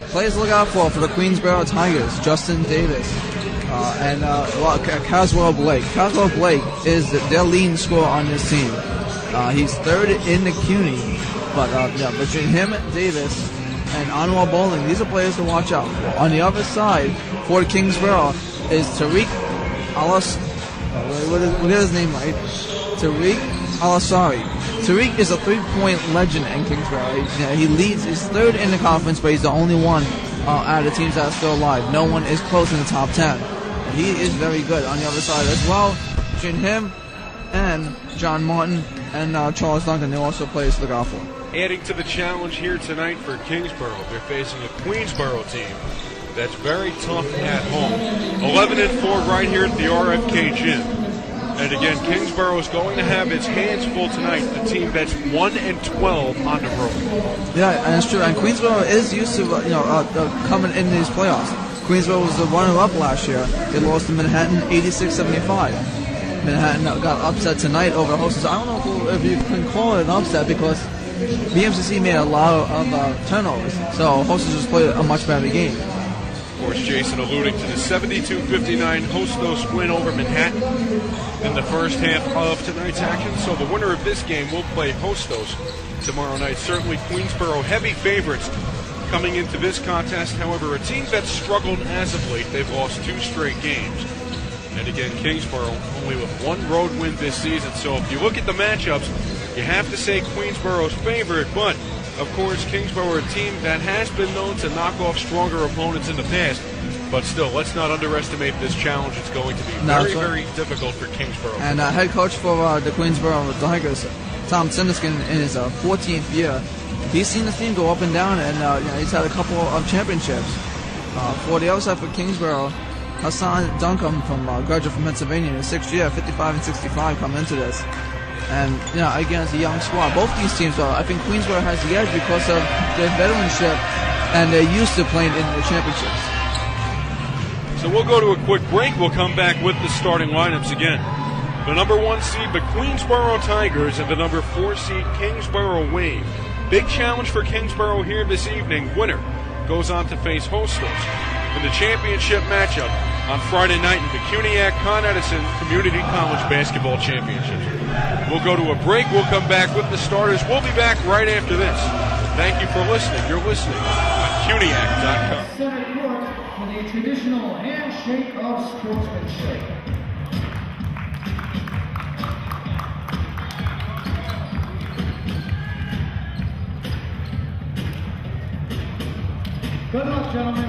Players to look out for the Queensboro Tigers, Justin Davis and Caswell Blake. Caswell Blake is their leading scorer on this team. He's third in the CUNY, but between him, Davis, and Anwar Bowling, these are players to watch out for. On the other side, for Kingsborough, is Tariq we'll get his name right. Tariq Al-Asari. Tariq is a three-point legend in Kingsborough. He leads, he's third in the conference, but he's the only one out of the teams that are still alive. No one is close in the top 10. He is very good on the other side as well. Between him and John Martin and Charles Duncan, they're also players to look out for. Adding to the challenge here tonight for Kingsborough, they're facing a Queensboro team that's very tough at home. 11-4 right here at the RFK gym. And again, Kingsborough is going to have its hands full tonight, the team that's 1-12 on the road. Yeah, and it's true. And Queensborough is used to coming in these playoffs. Queensborough was the runner-up last year. They lost to Manhattan 86-75. Manhattan got upset tonight over Hostess. I don't know if you can call it an upset because the MCC made a lot of turnovers, so Hostess just played a much better game. Of course, Jason alluding to the 72-59 Hostos win over Manhattan in the first half of tonight's action. So the winner of this game will play Hostos tomorrow night. Certainly Queensborough heavy favorites coming into this contest. However, a team that's struggled as of late. They've lost 2 straight games. And again, Kingsborough only with 1 road win this season. So if you look at the matchups, you have to say Queensborough's favorite, but of course, Kingsborough, a team that has been known to knock off stronger opponents in the past. But still, let's not underestimate this challenge. It's going to be very difficult for Kingsborough. And head coach for the Queensborough Tigers, Tom Siniskin, in his 14th year, he's seen the team go up and down, and he's had a couple of championships. For the other side for Kingsborough, Hassan Duncombe from graduate from Pennsylvania in his 6th year, 55-65 coming into this. And, again, it's a young squad. Both these teams, I think Queensborough has the edge because of their veteranship, and they're used to playing in the championships. So we'll go to a quick break. We'll come back with the starting lineups again. The number 1 seed, the Queensborough Tigers, and the number 4 seed, Kingsborough Wave. Big challenge for Kingsborough here this evening. Winner goes on to face Hostos in the championship matchup on Friday night in the CUNY ConEd Community College Basketball Championships. We'll go to a break. We'll come back with the starters. We'll be back right after this. Thank you for listening. You're listening on CUNYAC.com. Center court for the traditional handshake of sportsmanship. Good luck, gentlemen.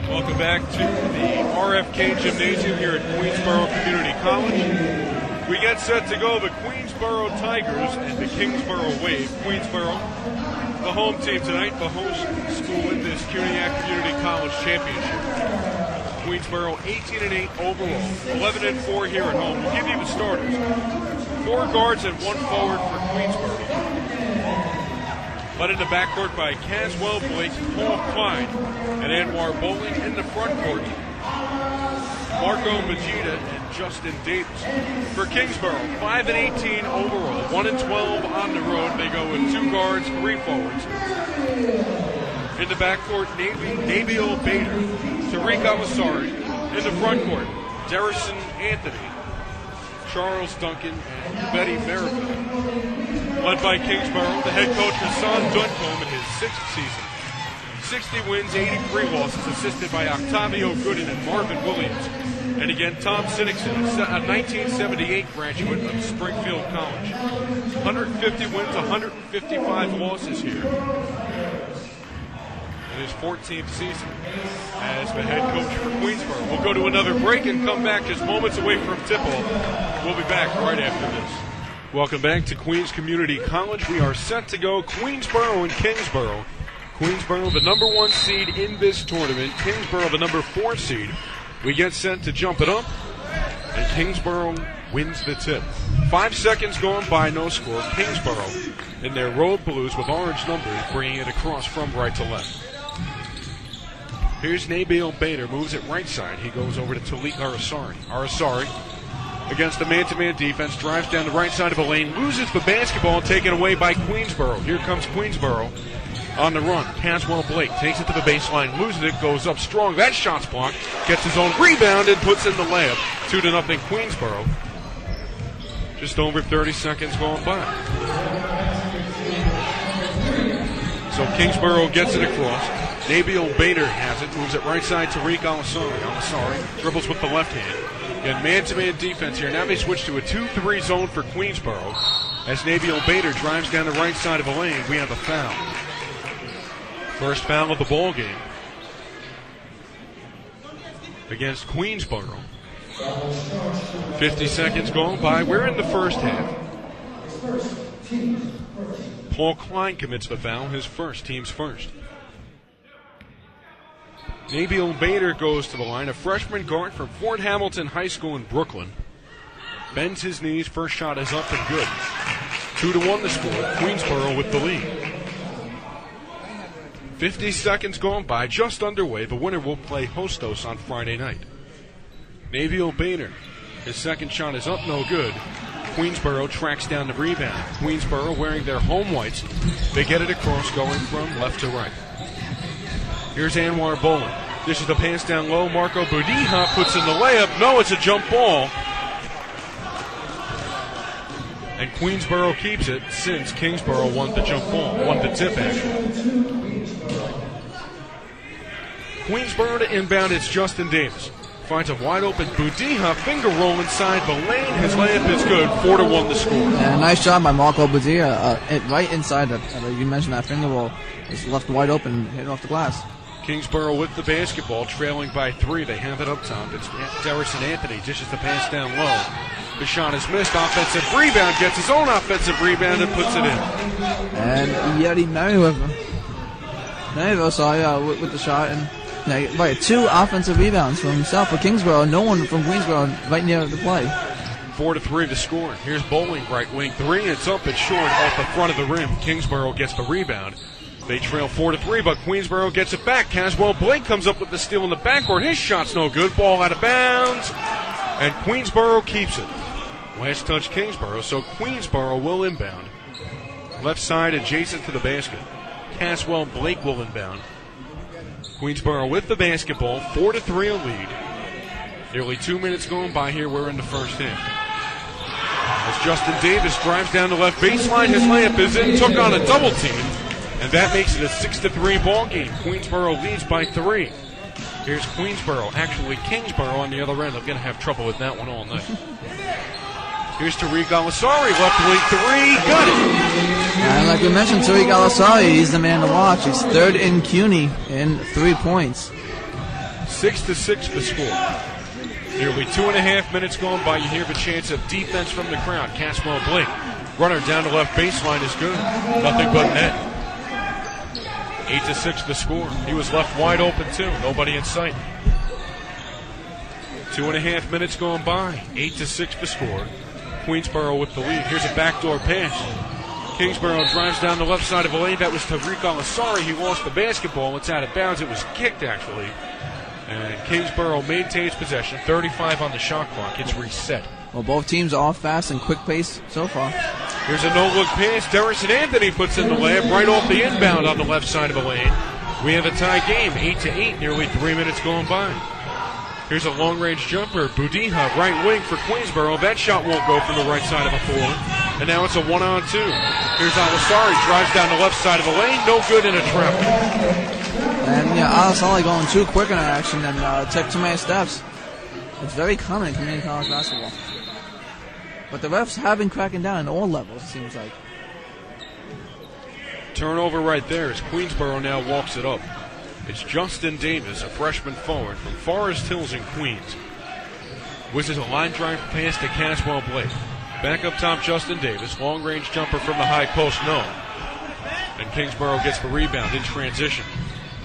Welcome back to the RFK Gymnasium here at Queensborough Community College. We get set to go the Queensborough Tigers and the Kingsborough Wave. Queensborough, the home team tonight, the host school in this CUNY Community College Championship. Queensborough 18-8 overall, 11-4 here at home. We'll give you the starters. 4 guards and 1 forward for Queensborough. Led in the backcourt by Caswell Blake, Paul Klein, and Anwar Bowling. In the front court, Marco Majida and Justin Davis. For Kingsborough, 5-18 overall, 1-12 on the road. They go with 2 guards, 3 forwards. In the backcourt, Nabil Bader, Tariq Al-Asari. In the front court, Derrison Anthony, Charles Duncan, and Betty Merrifield. Led by Kingsborough, the head coach Hassan Duncombe in his 6th season. 60 wins, 83 losses, assisted by Octavio Gooden and Marvin Williams. And again, Tom Sinnixon, a 1978 graduate of Springfield College. 150 wins, 155 losses here. In his 14th season as the head coach for Queensborough. We'll go to another break and come back just moments away from tip-off. We'll be back right after this. Welcome back to Queens Community College. We are set to go Queensborough and Kingsborough. Queensborough, the number 1 seed in this tournament. Kingsborough, the number 4 seed. We get set to jump it up, and Kingsborough wins the tip. 5 seconds going by, no score. Kingsborough in their road blues with orange numbers, bringing it across from right to left. Here's Nabil Bader, moves it right side. He goes over to Tariq Al-Asari. Al-Asari against the man-to-man defense, drives down the right side of the lane, loses the basketball, taken away by Queensborough. Here comes Queensborough on the run. Caswell Blake takes it to the baseline, loses it, goes up strong. That shot's blocked, gets his own rebound, and puts in the layup. 2-0 Queensborough. Just over 30 seconds going by. So Kingsborough gets it across. Nabil Bader has it, moves it right side to Tariq Al-Asari. Dribbles with the left hand. And man-to-man defense here. Now they switch to a 2-3 zone for Queensborough. As Nabil Bader drives down the right side of the lane, we have a foul. First foul of the ball game against Queensborough. 50 seconds going by. We're in the first half. Paul Klein commits the foul, his first, team's first. Nabil Bader goes to the line, a freshman guard from Fort Hamilton High School in Brooklyn. Bends his knees, first shot is up and good. 2-1 the score, Queensborough with the lead. 50 seconds gone by, just underway. The winner will play Hostos on Friday night. Nabil Bader, his second shot is up, no good. Queensborough tracks down the rebound. Queensborough wearing their home whites. They get it across, going from left to right. Here's Anwar Boland. This is the pass down low. Marco Budija puts in the layup. No, it's a jump ball. And Queensborough keeps it since Kingsborough won the jump ball. Won the tip, actually. Queensborough to inbound, it's Justin Davis. Finds a wide open Budija, finger roll inside the lane. His layup is good. 4-1 the score. Yeah, nice job by Marco Budija. Right inside you mentioned that finger roll. It's left wide open, hit off the glass. Kingsborough with the basketball, trailing by 3. They have it up top. It's Derrison Anthony, dishes the pass down low. The shot is missed. Offensive rebound, gets his own offensive rebound and puts it in. And Yeti Merriweather saw with the shot. And right, 2 offensive rebounds from himself for Kingsborough. No one from Queensborough right near the play. 4-3 to score. Here's Bowling, right wing 3. It's up, it's short, off the front of the rim. Kingsborough gets the rebound. They trail 4-3, but Queensborough gets it back. Caswell Blake comes up with the steal in the backcourt. His shot's no good. Ball out of bounds. And Queensborough keeps it. Last touch Kingsborough, so Queensborough will inbound. Left side adjacent to the basket. Caswell Blake will inbound. Queensborough with the basketball. 4-3 a lead. Nearly 2 minutes going by here. We're in the first half. As Justin Davis drives down the left baseline, his layup is in. Took on a double team. And that makes it a 6-3 ball game. Queensborough leads by 3. Here's Queensborough, actually Kingsborough on the other end. I'm going to have trouble with that one all night. Here's Tariq Al-Asari, left wing 3, got it. And like we mentioned, Tariq Al-Asari, he's the man to watch. He's third in CUNY in 3 points. 6-6 the score. Nearly 2.5 minutes going by. You hear the chants of defense from the crowd. Caswell Blake, runner down the left baseline is good. Nothing but net. 8-6 the score. He was left wide open too. Nobody in sight. 2.5 minutes going by. 8-6 the score. Queensborough with the lead. Here's a backdoor pass. Kingsborough drives down the left side of the lane. That was Tariq Al-Asari. He lost the basketball. It's out of bounds. It was kicked actually. And Kingsborough maintains possession. 35 on the shot clock. It's reset. Well, both teams are all fast and quick pace so far. Here's a no-look pass. Derrison Anthony puts in the layup right off the inbound on the left side of the lane. We have a tie game, 8-8, nearly 3 minutes going by. Here's a long-range jumper. Budija, right wing for Queensborough. That shot won't go from the right side of the floor. And now it's a 1-on-2. Here's Al-Asari, drives down the left side of the lane. No good in a trap. And Al-Asari going too quick in action and took too many steps. It's very common in community college basketball. But the refs have been cracking down in all levels, it seems like. Turnover right there as Queensborough now walks it up. It's Justin Davis, a freshman forward from Forest Hills in Queens. Whizzes a line drive pass to Caswell Blake. Back up top, Justin Davis. Long-range jumper from the high post, no. And Kingsborough gets the rebound in transition.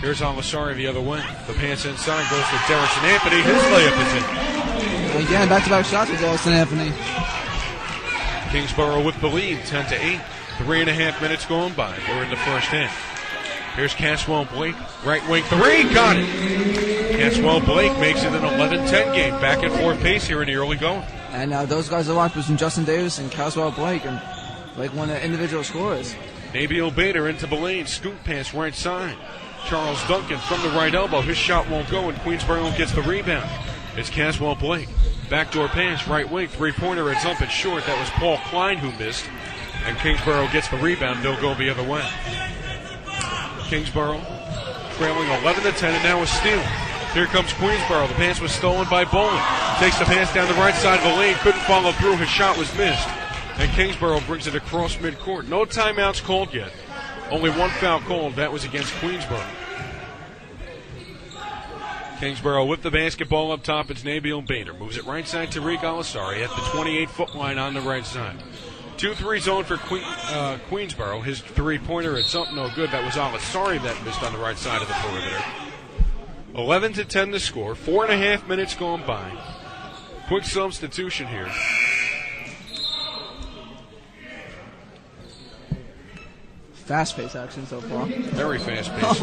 Here's Al-Asari the other way. The pass inside goes to Derrison Anthony. His layup is in. Again, back-to-back shots with Derrison Anthony. Kingsborough with the lead, 10-8. 3.5 minutes going by. We're in the first half. Here's Caswell Blake, right wing 3, got it. Caswell Blake makes it an 11-10 game. Back and forth pace here in the early going. And those guys are locked between Justin Davis and Caswell Blake, and Blake won the individual scores. Nabil Bader into the lane, scoop pass right side. Charles Duncan from the right elbow. His shot won't go, and Queensboro gets the rebound. It's Caswell Blake. Backdoor pass, right wing, three-pointer. It's up and short. That was Paul Klein who missed. And Kingsborough gets the rebound. They'll go the other way. Kingsborough trailing 11-10, and now a steal. Here comes Queensborough. The pass was stolen by Bowling. Takes the pass down the right side of the lane. Couldn't follow through. His shot was missed. And Kingsborough brings it across midcourt. No timeouts called yet. Only one foul called. That was against Queensborough. Kingsborough with the basketball up top. It's Nabil Bader. Moves it right side to Rick Alisari at the 28-foot line on the right side. 2-3 zone for Queensborough. His three-pointer, it's up, no good. That was Alisari that missed on the right side of the perimeter. 11-10 the score. 4.5 minutes gone by. Quick substitution here. Fast-paced action so far. Very fast-paced.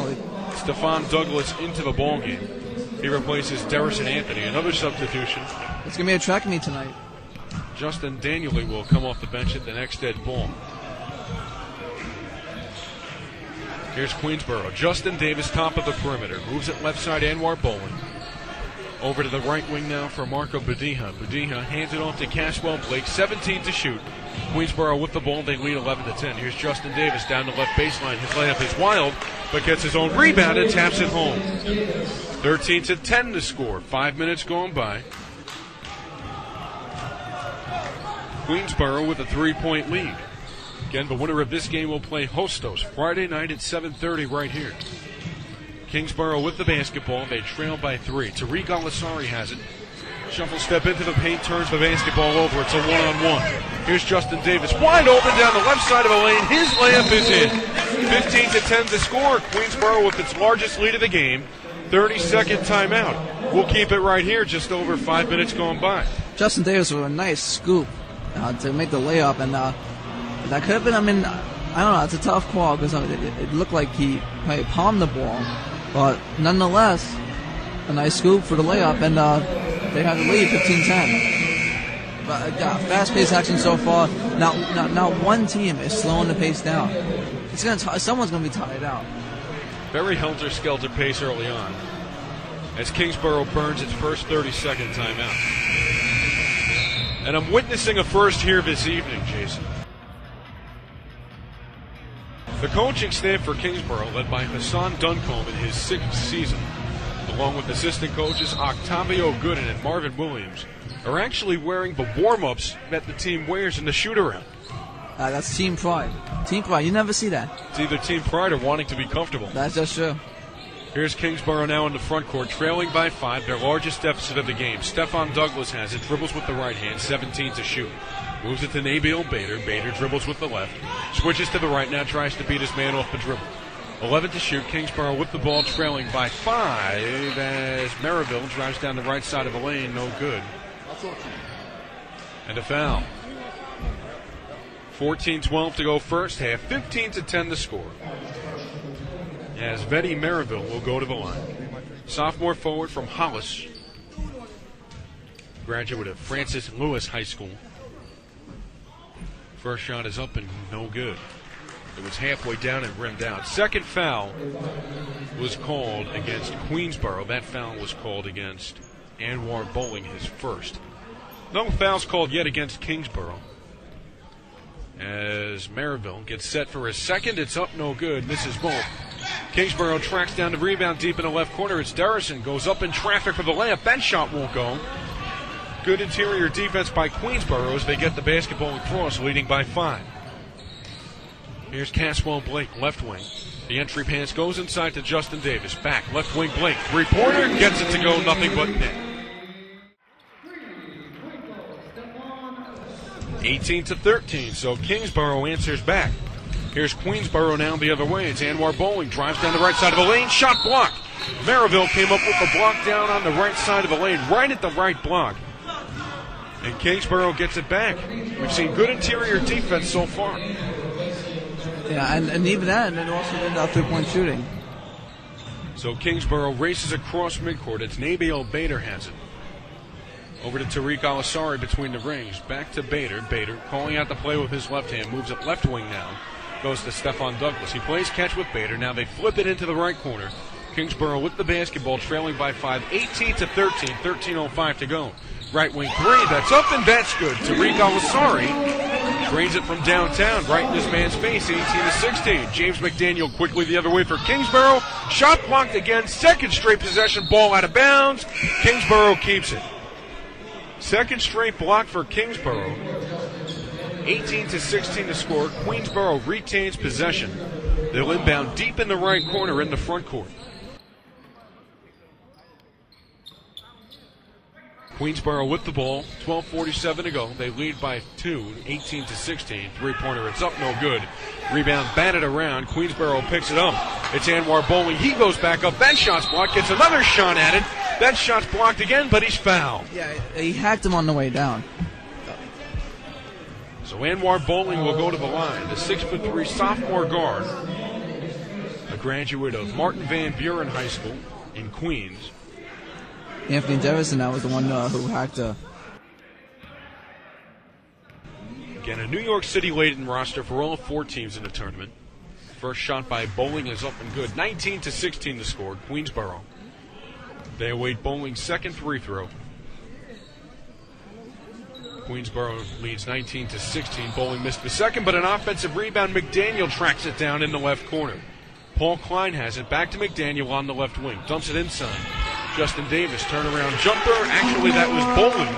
Stephon Douglas into the ballgame. He replaces Derrison Anthony. Another substitution. It's going to be a track meet tonight. Justin Daniely will come off the bench at the next dead ball. Here's Queensborough. Justin Davis, top of the perimeter. Moves it left side, Anwar Bowling. Over to the right wing now for Marco Budiha. Budiha hands it off to Caswell Blake. 17 to shoot. Queensborough with the ball. They lead 11-10. Here's Justin Davis down the left baseline. His layup is wild, but gets his own rebound and taps it home. 13-10 to score. 5 minutes gone by. Queensborough with a 3-point lead. Again, the winner of this game will play Hostos Friday night at 7:30 right here. Kingsborough with the basketball. They trail by 3. Tariq Alisari has it. Shuffle step into the paint, turns the basketball over. It's a one-on-one. Here's Justin Davis. Wide open down the left side of the lane. His layup is in. 15-10 to score. Queensborough with its largest lead of the game. 30-second timeout. We'll keep it right here. Just over 5 minutes gone by. Justin Davis with a nice scoop to make the layup, and that could have been, I don't know, it's a tough call because it looked like he probably palmed the ball, but nonetheless, a nice scoop for the layup, and they have the lead, 15-10. But fast-paced action so far. Now one team is slowing the pace down. Someone's going to be tired out. Very helter-skelter pace early on as Kingsborough burns its first 30-second timeout. And I'm witnessing a first here this evening, Jason. The coaching staff for Kingsborough, led by Hassan Duncombe in his 6th season, along with assistant coaches Octavio Gooden and Marvin Williams, are actually wearing the warm-ups that the team wears in the shoot-around. That's team pride. Team pride. You never see that. It's either team pride or wanting to be comfortable. That's just true. Here's Kingsborough now in the front court, trailing by 5, their largest deficit of the game. Stephon Douglas has it, dribbles with the right hand, 17 to shoot. Moves it to Nabil Bader. Bader dribbles with the left. Switches to the right now, tries to beat his man off the dribble. 11 to shoot. Kingsborough with the ball, trailing by 5 as Maryville drives down the right side of the lane. No good. And a foul. 14-12 to go first half. 15-10 to score. As Vetty Maryville will go to the line. Sophomore forward from Hollis. Graduate of Francis Lewis High School. First shot is up and no good. It was halfway down and rimmed out. Second foul was called against Queensborough. That foul was called against Anwar Bowling, his first. No fouls called yet against Kingsborough. As Maryville gets set for his second, it's up, no good, misses both. Kingsborough tracks down the rebound deep in the left corner. It's Derrison, goes up in traffic for the layup. That shot won't go. Good interior defense by Queensborough as they get the basketball across, leading by 5. Here's Caswell Blake, left wing. The entry pass goes inside to Justin Davis. Back, left wing Blake. Three-pointer, gets it to go, nothing but net. 18-13, so Kingsborough answers back. Here's Queensborough now the other way. It's Anwar Bowling, drives down the right side of the lane, shot blocked. Maryville came up with the block down on the right side of the lane, right at the right block. And Kingsborough gets it back. We've seen good interior defense so far. Yeah, and even that, and then also in three-point shooting. So Kingsborough races across midcourt. It's Nabil Bader has it. Over to Tariq Al-Asari between the rings. Back to Bader. Bader calling out the play with his left hand. Moves it left wing now. Goes to Stephon Douglas. He plays catch with Bader. Now they flip it into the right corner. Kingsborough with the basketball, trailing by 5, 18-13, 13:05 to go. Right wing three, that's up and that's good. Tariq Al-Asari drains it from downtown, right in this man's face, 18-16. James McDaniel quickly the other way for Kingsborough. Shot blocked again, second straight possession, ball out of bounds. Kingsborough keeps it. Second straight block for Kingsborough. 18-16 to score. Queensborough retains possession. They'll inbound deep in the right corner in the front court. Queensborough with the ball, 12:47 to go. They lead by 2, 18-16. Three-pointer, it's up, no good. Rebound batted around. Queensborough picks it up. It's Anwar Bowling. He goes back up. That shot's blocked. Gets another shot at it. That shot's blocked again, but he's fouled. Yeah, he hacked him on the way down. So Anwar Bowling will go to the line. The 6'3" sophomore guard, a graduate of Martin Van Buren High School in Queens. Anthony Jefferson, that was the one who hacked Again, a New York City laden roster for all 4 teams in the tournament. First shot by Bowling is up and good. 19-16 to score. Queensborough. They await Bowling's second free throw. Queensborough leads 19-16. Bowling missed the second, but an offensive rebound. McDaniel tracks it down in the left corner. Paul Klein has it. Back to McDaniel on the left wing. Dumps it inside. Justin Davis, turnaround jumper. Actually, that was Bowling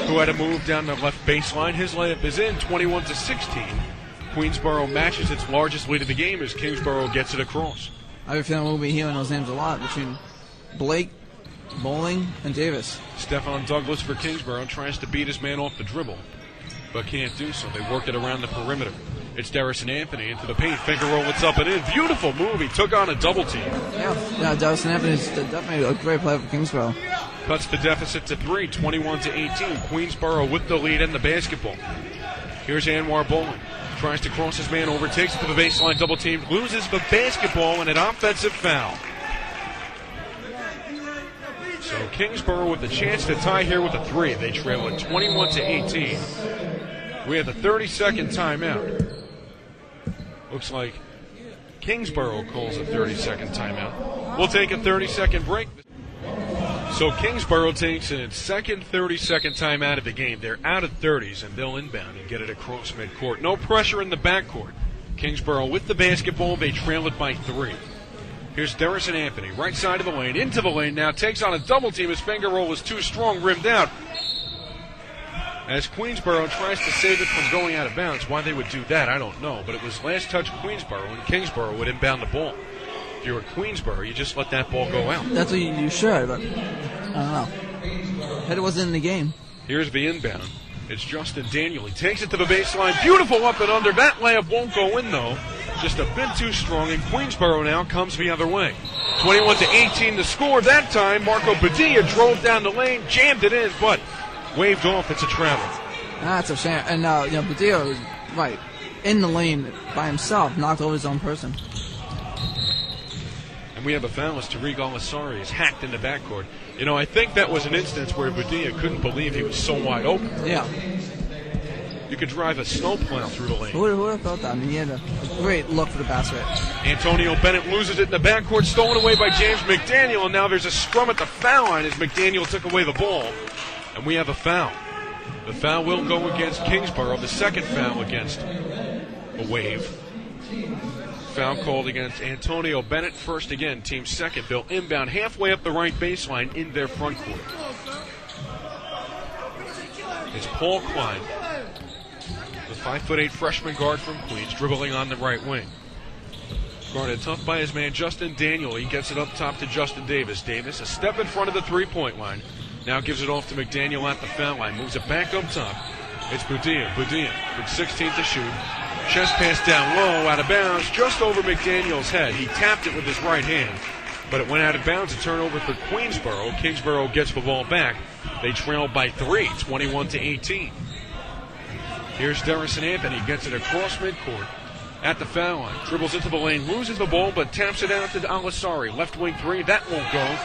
who had to move down the left baseline. His layup is in, 21-16. Queensborough matches its largest lead of the game as Kingsborough gets it across. I have a feeling we'll be hearing those names a lot between Blake, Bowling, and Davis. Stephon Douglas for Kingsborough tries to beat his man off the dribble, but can't do so. They work it around the perimeter. It's Darrison Anthony into the paint. Finger roll, it's up and in. Beautiful move. He took on a double team. Yeah, Darrison Anthony is definitely a great player for Kingsborough. Cuts the deficit to 3, 21-18. Queensborough with the lead and the basketball. Here's Anwar Bowling. Tries to cross his man over, takes it to the baseline, double team, loses the basketball and an offensive foul. So Kingsborough with the chance to tie here with a 3. They trail at 21-18. We have the 30-second timeout. Looks like Kingsborough calls a 30-second timeout. We'll take a 30-second break. So Kingsborough takes its second 30-second timeout of the game. They're out of 30s, and they'll inbound and get it across midcourt. No pressure in the backcourt. Kingsborough with the basketball. They trail it by 3. Here's Darrison Anthony, right side of the lane, into the lane now, takes on a double team. His finger roll was too strong, rimmed out. As Queensborough tries to save it from going out of bounds. Why they would do that, I don't know. But it was last touch Queensborough, and Kingsborough would inbound the ball. If you're at Queensborough, you just let that ball go out. That's what you should, but I don't know. Head wasn't in the game. Here's the inbound. It's Justin Daniel. He takes it to the baseline. Beautiful up and under. That layup won't go in, though. Just a bit too strong, and Queensborough now comes the other way. 21-18 to score. That time, Marco Padilla drove down the lane, jammed it in, but waved off. It's a travel. That's a shame. And, Padilla was, right, in the lane by himself, knocked over his own person. And we have a foul as Tariq Al-Asari is hacked in the backcourt. You know, I think that was an instance where Padilla couldn't believe he was so wide open. Yeah. You could drive a snowplow through the lane. Who would have thought that? I mean, he had a great look for the basket. Antonio Bennett loses it in the backcourt, stolen away by James McDaniel, and now there's a scrum at the foul line as McDaniel took away the ball. And we have a foul. The foul will go against Kingsborough, the second foul against a wave. Foul called against Antonio Bennett, first again, team second. They'll inbound halfway up the right baseline in their front court. It's Paul Klein, the 5'8" freshman guard from Queens, dribbling on the right wing. Guarded tough by his man Justin Daniel. He gets it up top to Justin Davis. Davis a step in front of the three-point line. Now gives it off to McDaniel at the foul line. Moves it back up top. It's Padilla. Padilla with 16 to shoot. Chest pass down low, out of bounds, just over McDaniel's head. He tapped it with his right hand, but it went out of bounds. A turnover for Queensborough. Kingsborough gets the ball back. They trail by 3, 21-18. Here's Darrison Anthony. Gets it across midcourt. at the foul line. Dribbles into the lane, loses the ball, but taps it out to Alisari. Left wing three, that won't go.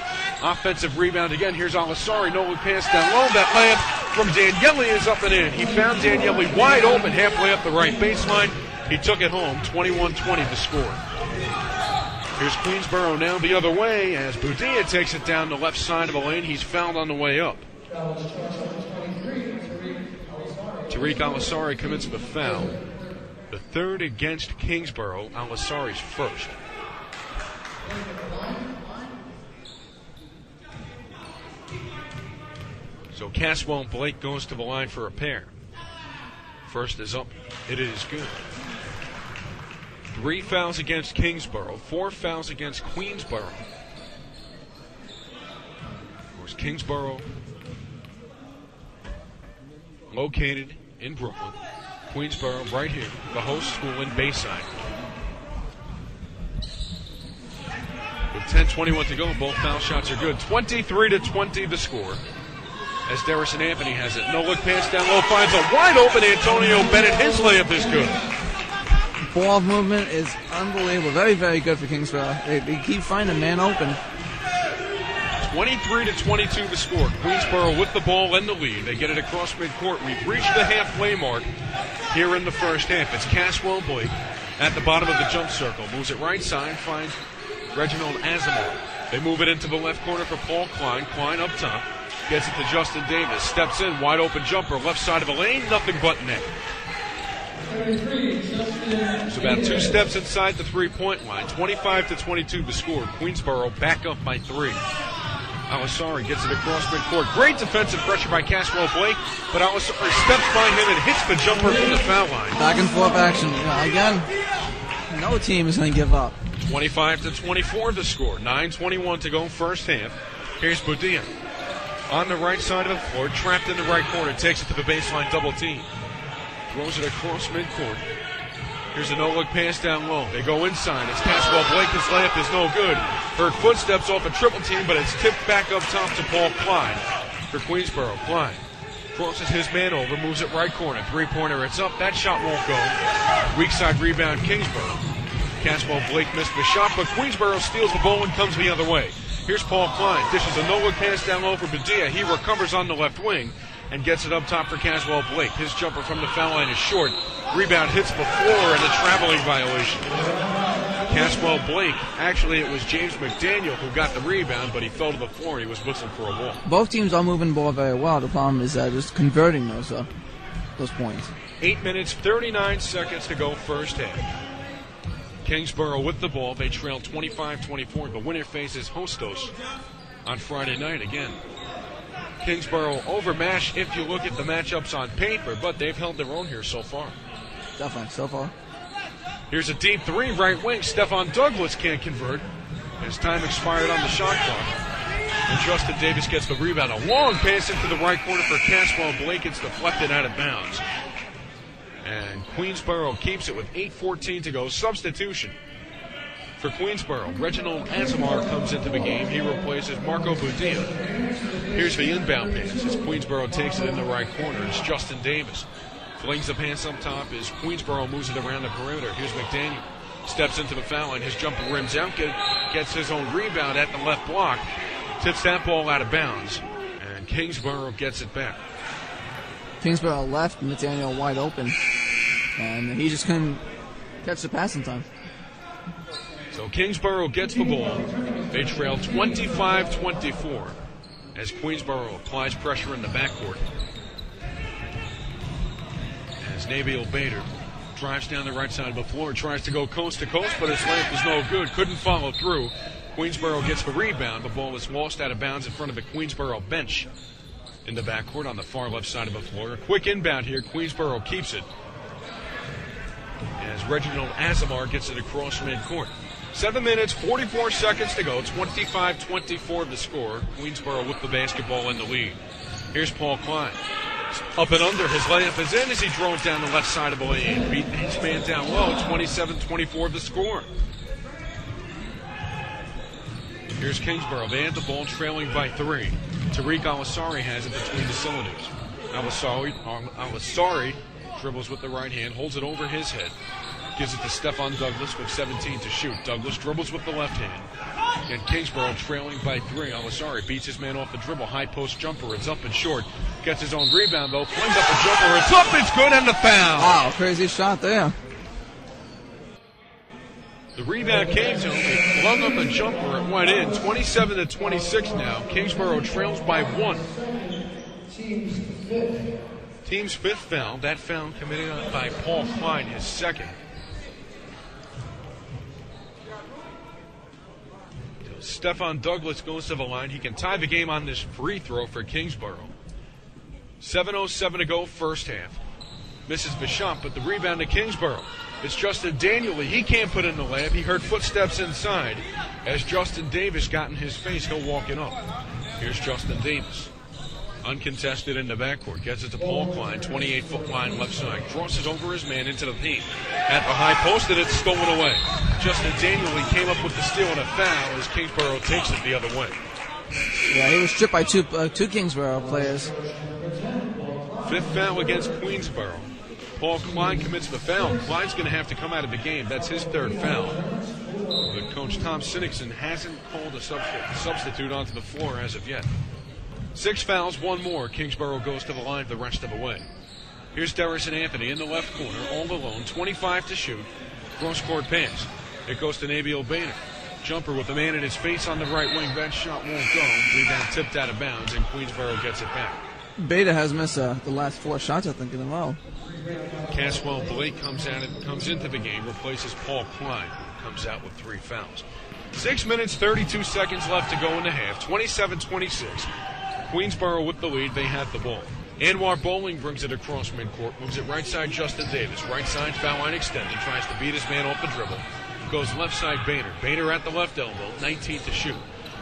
Offensive rebound again. Here's Alisari. No look pass down low. That layup from Daniele is up and in. He found Daniele wide open halfway up the right baseline. He took it home. 21-20 the score. Here's Queensborough now the other way as Budia takes it down the left side of the lane. He's fouled on the way up. Tariq Alisari commits the foul. The third against Kingsborough. Alisari's first. So Caswell Blake goes to the line for a pair. First is up. It is good. 3 fouls against Kingsborough, 4 fouls against Queensborough. Of course, Kingsborough located in Brooklyn. Queensborough right here, the host school in Bayside. With 10:21 to go, both foul shots are good. 23-20 the score. As Darrison Anthony has it. No look pass down low, finds a wide open Antonio Bennett. His layup is good. Ball movement is unbelievable. Very, very good for Kingsborough. They keep finding man open. 23-22 the score. Queensborough with the ball and the lead. They get it across midcourt. We've reached the halfway mark here in the first half. It's Caswell Blake at the bottom of the jump circle. Moves it right side, finds Reginald Azamar. They move it into the left corner for Paul Klein. Klein up top. Gets it to Justin Davis. Steps in, wide open jumper, left side of the lane, nothing but net. It's about 2 steps inside the three-point line. 25-22 the score. Queensborough back up by 3. Alisari gets it across midcourt. Great defensive pressure by Caswell Blake, but Alisari steps by him and hits the jumper from the foul line. Back and forth action. Again, no team is going to give up. 25-24 the score. 9:21 to go first half. Here's Budia. On the right side of the floor, trapped in the right corner, takes it to the baseline double team. Throws it across midcourt. Here's a no-look pass down low. They go inside. It's Caswell Blake. His layup is no good. Her footsteps off a triple team, but it's tipped back up top to Paul Klein. For Queensborough, Klein crosses his man over, moves it right corner. Three-pointer, it's up. That shot won't go. Weak side rebound, Kingsborough. Caswell Blake missed the shot, but Queensborough steals the ball and comes the other way. Here's Paul Klein. Dishes a no-look pass down low for Badia. He recovers on the left wing and gets it up top for Caswell Blake. His jumper from the foul line is short. Rebound hits the floor and a traveling violation. Caswell Blake, actually it was James McDaniel who got the rebound, but he fell to the floor. He was whistling for a wall. Both teams are moving the ball very well. The problem is just converting those points. 8 minutes, 39 seconds to go first half. Kingsborough with the ball. They trail 25-24. The winner faces Hostos on Friday night again. Kingsborough overmatched if you look at the matchups on paper, but they've held their own here so far. Definitely, so far. Here's a deep 3, right wing. Stephon Douglas can't convert. His time expired on the shot clock. And Justin Davis gets the rebound. A long pass into the right corner for Caswell Blake. It's deflected out of bounds. And Queensborough keeps it with 8:14 to go. Substitution for Queensborough. Reginald Azamar comes into the game. He replaces Marco Budia. Here's the inbound pass as Queensborough takes it in the right corner. It's Justin Davis. Flings the pass up top as Queensborough moves it around the perimeter. Here's McDaniel. Steps into the foul line. His jumper rims out. Gets his own rebound at the left block. Tips that ball out of bounds. And Kingsborough gets it back. Kingsborough left, McDaniel wide open. And he just couldn't catch the pass in time. So Kingsborough gets the ball. They trail 25-24 as Queensborough applies pressure in the backcourt. As Nabil Bader drives down the right side of the floor, tries to go coast to coast, but his layup is no good. Couldn't follow through. Queensborough gets the rebound. The ball is lost out of bounds in front of the Queensborough bench in the backcourt on the far left side of the floor. A quick inbound here. Queensborough keeps it as Reginald Azamar gets it across midcourt. 7 minutes, 44 seconds to go. 25-24 the score. Queensborough with the basketball in the lead. Here's Paul Klein. Up and under. His layup is in as he drove down the left side of the lane. Beat his man down low. 27-24 the score. Here's Kingsborough. They had the ball trailing by 3. Tariq Alisari has it between the cylinders. Alisari dribbles with the right hand, holds it over his head. gives it to Stephon Douglas with 17 to shoot. Douglas dribbles with the left hand. And Kingsborough trailing by 3. Alisari beats his man off the dribble. High post jumper. It's up and short. Gets his own rebound, though. Flings up a jumper. It's up. It's good. And the foul. Wow, crazy shot there. The rebound came to him. He flung up a jumper. It went in. 27 to 26 now. Kingsborough trails by 1. Team's 5th foul. That foul committed by Paul Klein, his 2nd. Stephon Douglas goes to the line. He can tie the game on this free throw for Kingsborough. 7:07 to go, first half. Misses the shot, but the rebound to Kingsborough. It's Justin Daniely. He can't put in the layup. He heard footsteps inside. As Justin Davis got in his face, he'll walk it up. Here's Justin Davis. Uncontested in the backcourt. Gets it to Paul Klein. 28-foot line left side. Crosses over his man into the paint. At the high post, and it's stolen away. Justin Daniely came up with the steal and a foul as Kingsborough takes it the other way. Yeah, he was stripped by two Kingsborough players. 5th foul against Queensborough. Paul Klein commits the foul. Klein's going to have to come out of the game. That's his 3rd foul. But Coach Tom Sinnickson hasn't called a substitute onto the floor as of yet. 6 fouls, 1 more. Kingsborough goes to the line the rest of the way. Here's Derrison Anthony in the left corner, all alone, 25 to shoot. Cross-court pass. It goes to Nabil Bader. Jumper with the man in his face on the right wing. That shot won't go. Rebound tipped out of bounds, and Queensborough gets it back. Beta has missed the last 4 shots, I think, in a row. Caswell Blake comes into the game, replaces Paul Klein, who comes out with 3 fouls. 6 minutes, 32 seconds left to go in the half. 27-26. Queensborough with the lead. They have the ball. Anwar Bowling brings it across midcourt, moves it right side Justin Davis. Right side foul line extended, tries to beat his man off the dribble. Goes left side Bader. Bader at the left elbow, 19 to shoot.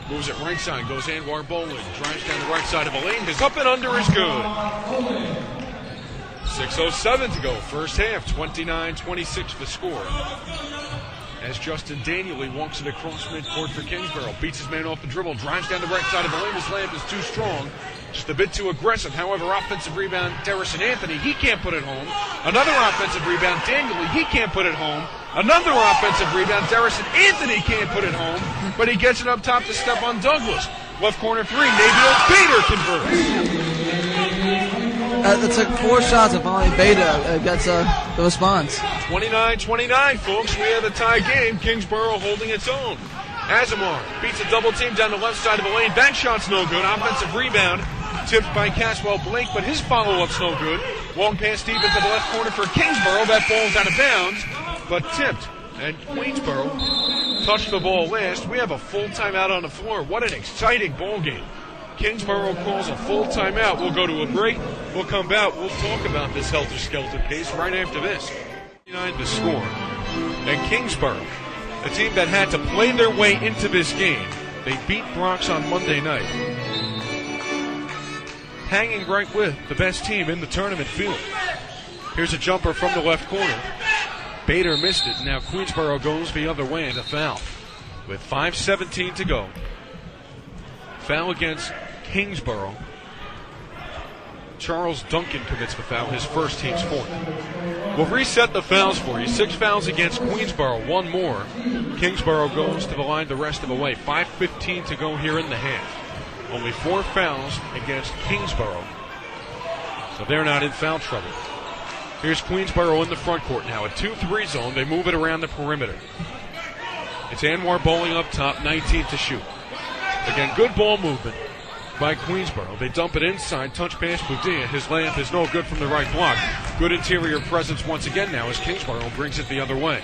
Moves it right side, goes Anwar Bowling. Drives down the right side of the lane. His up and under is good. 6:07 to go, first half. 29-26 the score. As Justin Daniely walks it across midcourt for Kingsborough. Beats his man off the dribble. Drives down the right side of the lane. His layup is too strong. Just a bit too aggressive. However, offensive rebound, Derrison Anthony. He can't put it home. Another offensive rebound, Daniely. He can't put it home. Another offensive rebound, Derrison Anthony can't put it home. But he gets it up top to Stephon Douglas. Left corner 3. Nabil Bader converts. It took 4 shots and finally Beta gets the response. 29-29, folks. We have a tie game. Kingsborough holding its own. Azamar beats a double team down the left side of the lane. That shot's no good. Offensive rebound tipped by Caswell Blake, but his follow-up's no good. Long pass deep into the left corner for Kingsborough. That ball's out of bounds, but tipped. And Queensborough touched the ball last. We have a full timeout on the floor. What an exciting ball game. Kingsborough calls a full timeout. We'll go to a break. We'll come back. We'll talk about this helter-skelter pace right after this. 29 to score. And Kingsborough, a team that had to play their way into this game, they beat Bronx on Monday night. Hanging right with the best team in the tournament field. Here's a jumper from the left corner. Bader missed it. Now Queensborough goes the other way and a foul. With 5:17 to go. Foul against Kingsborough. Charles Duncan commits the foul, his first, team's 4th. We'll reset the fouls for you. 6 fouls against Queensborough, 1 more. Kingsborough goes to the line the rest of the way. 5:15 to go here in the half. Only 4 fouls against Kingsborough, so they're not in foul trouble. Here's Queensborough in the front court now. A 2-3 zone. They move it around the perimeter. It's Anwar Bowling up top, 19 to shoot. Again, good ball movement by Queensborough. They dump it inside, touch pass Budia. His layup is no good from the right block. Good interior presence once again now as Kingsborough brings it the other way.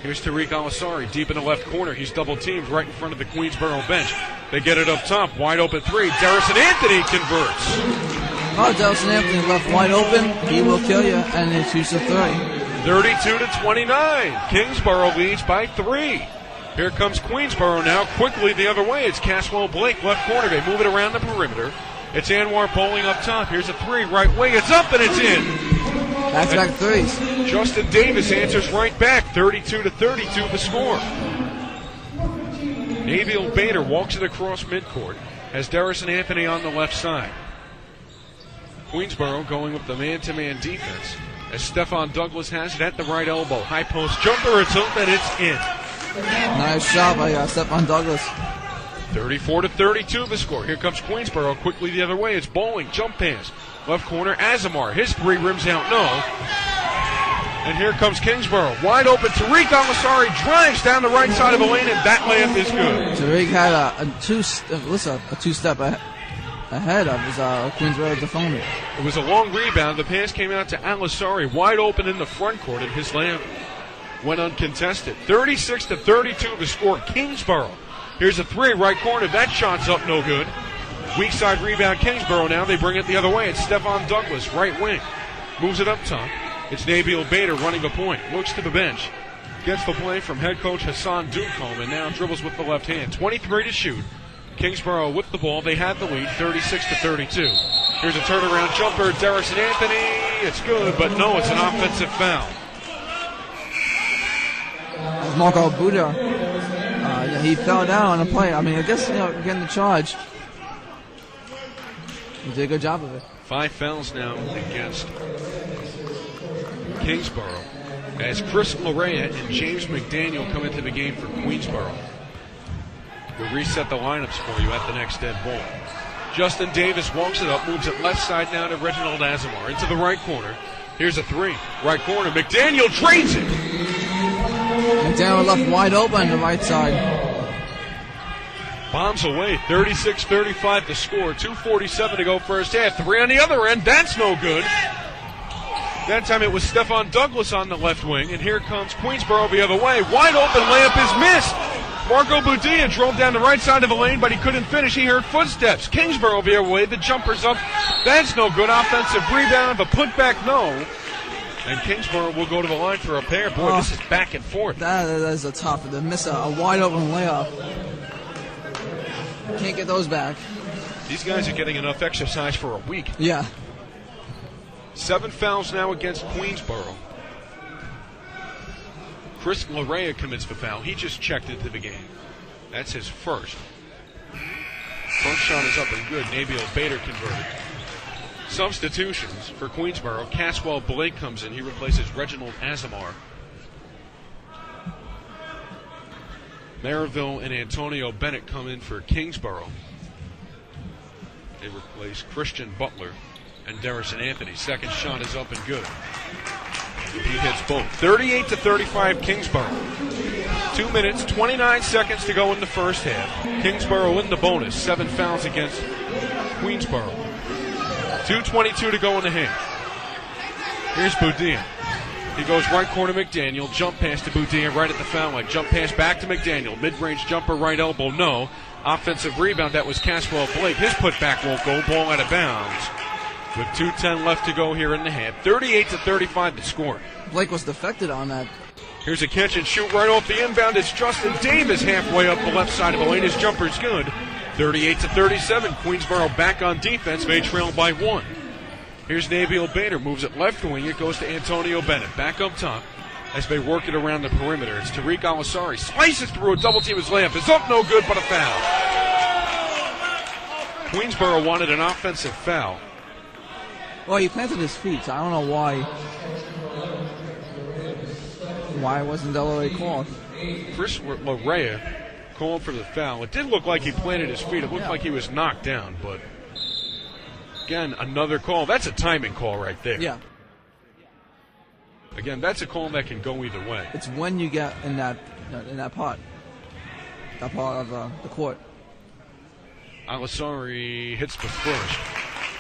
Here's Tariq Alisari deep in the left corner. He's double teamed right in front of the Queensborough bench. They get it up top, wide open 3. Derrison Anthony converts. Oh, Derrison Anthony left wide open. He will kill you, and he shoots a 3. 32-29. Kingsborough leads by 3. Here comes Queensborough now, quickly the other way. It's Caswell Blake, left corner. They move it around the perimeter. It's Anwar Bowling up top. Here's a 3, right wing. It's up and it's in. Back-to-back 3s. Justin Davis answers right back. 32-32 the score. Nabil Bader walks it across midcourt. Has Derrison Anthony on the left side. Queensboro going with the man-to-man defense as Stephon Douglas has it at the right elbow. High post jumper, it's up and it's in. Nice shot by Stephon Douglas. 34-32 the score. Here comes Queensboro quickly the other way. It's Bowling, jump pass. Left corner, Azamar. His three rims out, no. And here comes Kingsborough. Wide open. Tariq Al-Masari drives down the right side of the lane, and that layup is good. Tariq had a two-step ahead of his Queensboro defender. It was a long rebound. The pass came out to Al-Masari, wide open in the front court, and his layup went uncontested. 36-32 the score. Kingsborough. Here's a three, right corner. That shot's up, no good. Weak side rebound, Kingsborough now. They bring it the other way. It's Stephon Douglas, right wing. Moves it up top. It's Nabil Bader running the point. Looks to the bench. Gets the play from head coach Hassan Duncombe, and now dribbles with the left hand. 23 to shoot. Kingsborough with the ball. They had the lead, 36-32. Here's a turnaround jumper. Derrison Anthony. It's good, but no, it's an offensive foul. Marco Buda. He fell down on the play. I mean, I guess, getting the charge. He did a good job of it. 5 fouls now against Kingsborough as Chris Larea and James McDaniel come into the game for Queensborough. We'll reset the lineups for you at the next dead ball. Justin Davis walks it up, moves it left side now to Reginald Azamar. Into the right corner. Here's a three. Right corner. McDaniel drains it. McDaniel left wide open on the right side. Bombs away. 36-35 to score. 2:47 to go first half. Three on the other end. That's no good. That time it was Stephon Douglas on the left wing, and here comes Queensborough the other way. Wide open layup is missed. Marco Budia drove down the right side of the lane, but he couldn't finish. He heard footsteps. Kingsborough the other way. The jumper's up. That's no good. Offensive rebound. The putback, no. And Kingsborough will go to the line for a pair. Boy, this is back and forth. That is a tough. To miss a wide open layup. Can't get those back. These guys are getting enough exercise for a week. Yeah. 7 fouls now against Queensborough. Chris Larea commits the foul. He just checked into the game. That's his first. Front shot is up and good. Nabil Bader converted. Substitutions for Queensborough. Caswell Blake comes in. He replaces Reginald Azamar. Maryville and Antonio Bennett come in for Kingsborough. They replace Christian Butler and Derrison Anthony. Second shot is up and good. He hits both. 38-35 Kingsborough. 2 minutes, 29 seconds to go in the first half. Kingsborough in the bonus. 7 fouls against Queensborough. 2:22 to go in the half. Here's Budia. He goes right corner McDaniel. Jump pass to Budia right at the foul line. Jump pass back to McDaniel. Mid-range jumper, right elbow, no. Offensive rebound, that was Caswell Blake. His putback won't go. Ball out of bounds. With 2:10 left to go here in the half. 38-35 to score. Blake was defected on that. Here's a catch and shoot right off the inbound. It's Justin Davis halfway up the left side of the lane. His jumper's good. 38-37. Queensborough back on defense. They trail by 1. Here's Nabil Bader. Moves it left wing. It goes to Antonio Bennett. Back up top as they work it around the perimeter. It's Tariq Al-Masari. Slices through a double team. His layup is up. No good, but a foul. Queensborough wanted an offensive foul. Well, he planted his feet, so I don't know why. Why wasn't Delaware called? Chris Larea called for the foul. It did look like he planted his feet. It looked like he was knocked down, but again, another call. That's a timing call right there. Yeah. Again, that's a call that can go either way. It's when you get in that part. That part of the court. Al-Masari hits the first.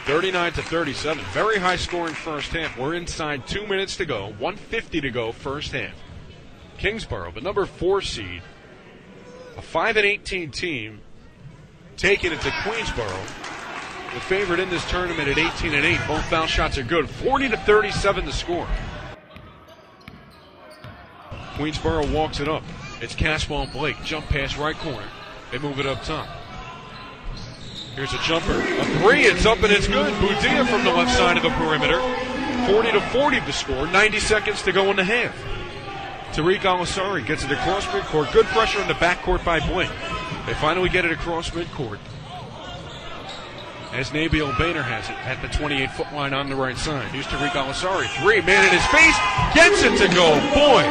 39-37. Very high scoring first half. We're inside 2 minutes to go. 1:50 to go first half. Kingsborough, the number 4 seed, a 5-18 team, taking it to Queensborough. The favorite in this tournament at 18-8. Both foul shots are good. 40-37 the score. Queensborough walks it up. It's Caswell Blake. Jump pass right corner. They move it up top. Here's a jumper. A three. It's up and it's good. Budia from the left side of the perimeter. 40-40 the score. 90 seconds to go in the half. Tariq Al-Masari gets it across midcourt. Good pressure in the backcourt by Blake. They finally get it across midcourt. as Nabil Bader has it at the 28-foot line on the right side. Here's Tariq Al-Asari. 3, man in his face, gets it to go. Boy,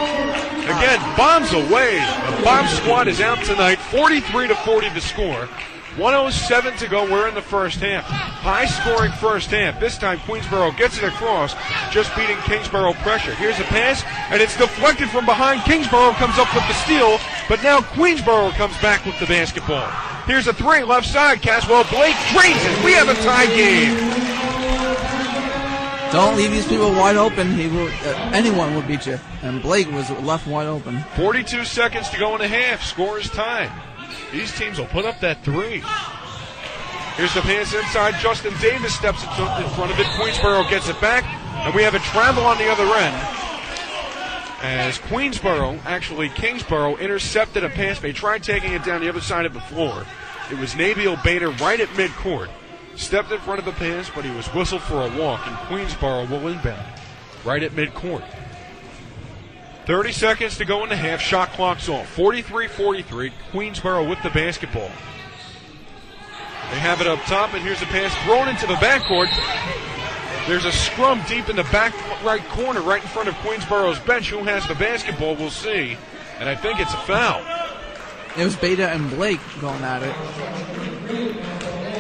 again, bombs away. The bomb squad is out tonight. 43-40 the score. 1:07 to go. We're in the first half. High-scoring first half. This time, Queensborough gets it across, just beating Kingsborough pressure. Here's a pass, and it's deflected from behind. Kingsborough comes up with the steal, but now Queensborough comes back with the basketball. Here's a 3, left side. Caswell Blake drains it. We have a tie game. Don't leave these people wide open. Anyone will beat you. And Blake was left wide open. 42 seconds to go in the half. Score is tied. These teams will put up that 3. Here's the pass inside. Justin Davis steps in front of it. Queensborough gets it back. And we have a travel on the other end. As Kingsborough intercepted a pass. They tried taking it down the other side of the floor. It was Nabil Bader right at midcourt. Stepped in front of the pass, but he was whistled for a walk, and Queensborough will inbound right at midcourt. 30 seconds to go in the half. Shot clock's off. 43-43. Queensborough with the basketball. They have it up top, and here's a pass thrown into the backcourt. There's a scrum deep in the back right corner, right in front of Queensborough's bench. Who has the basketball? We'll see. And I think it's a foul. It was Beta and Blake going at it.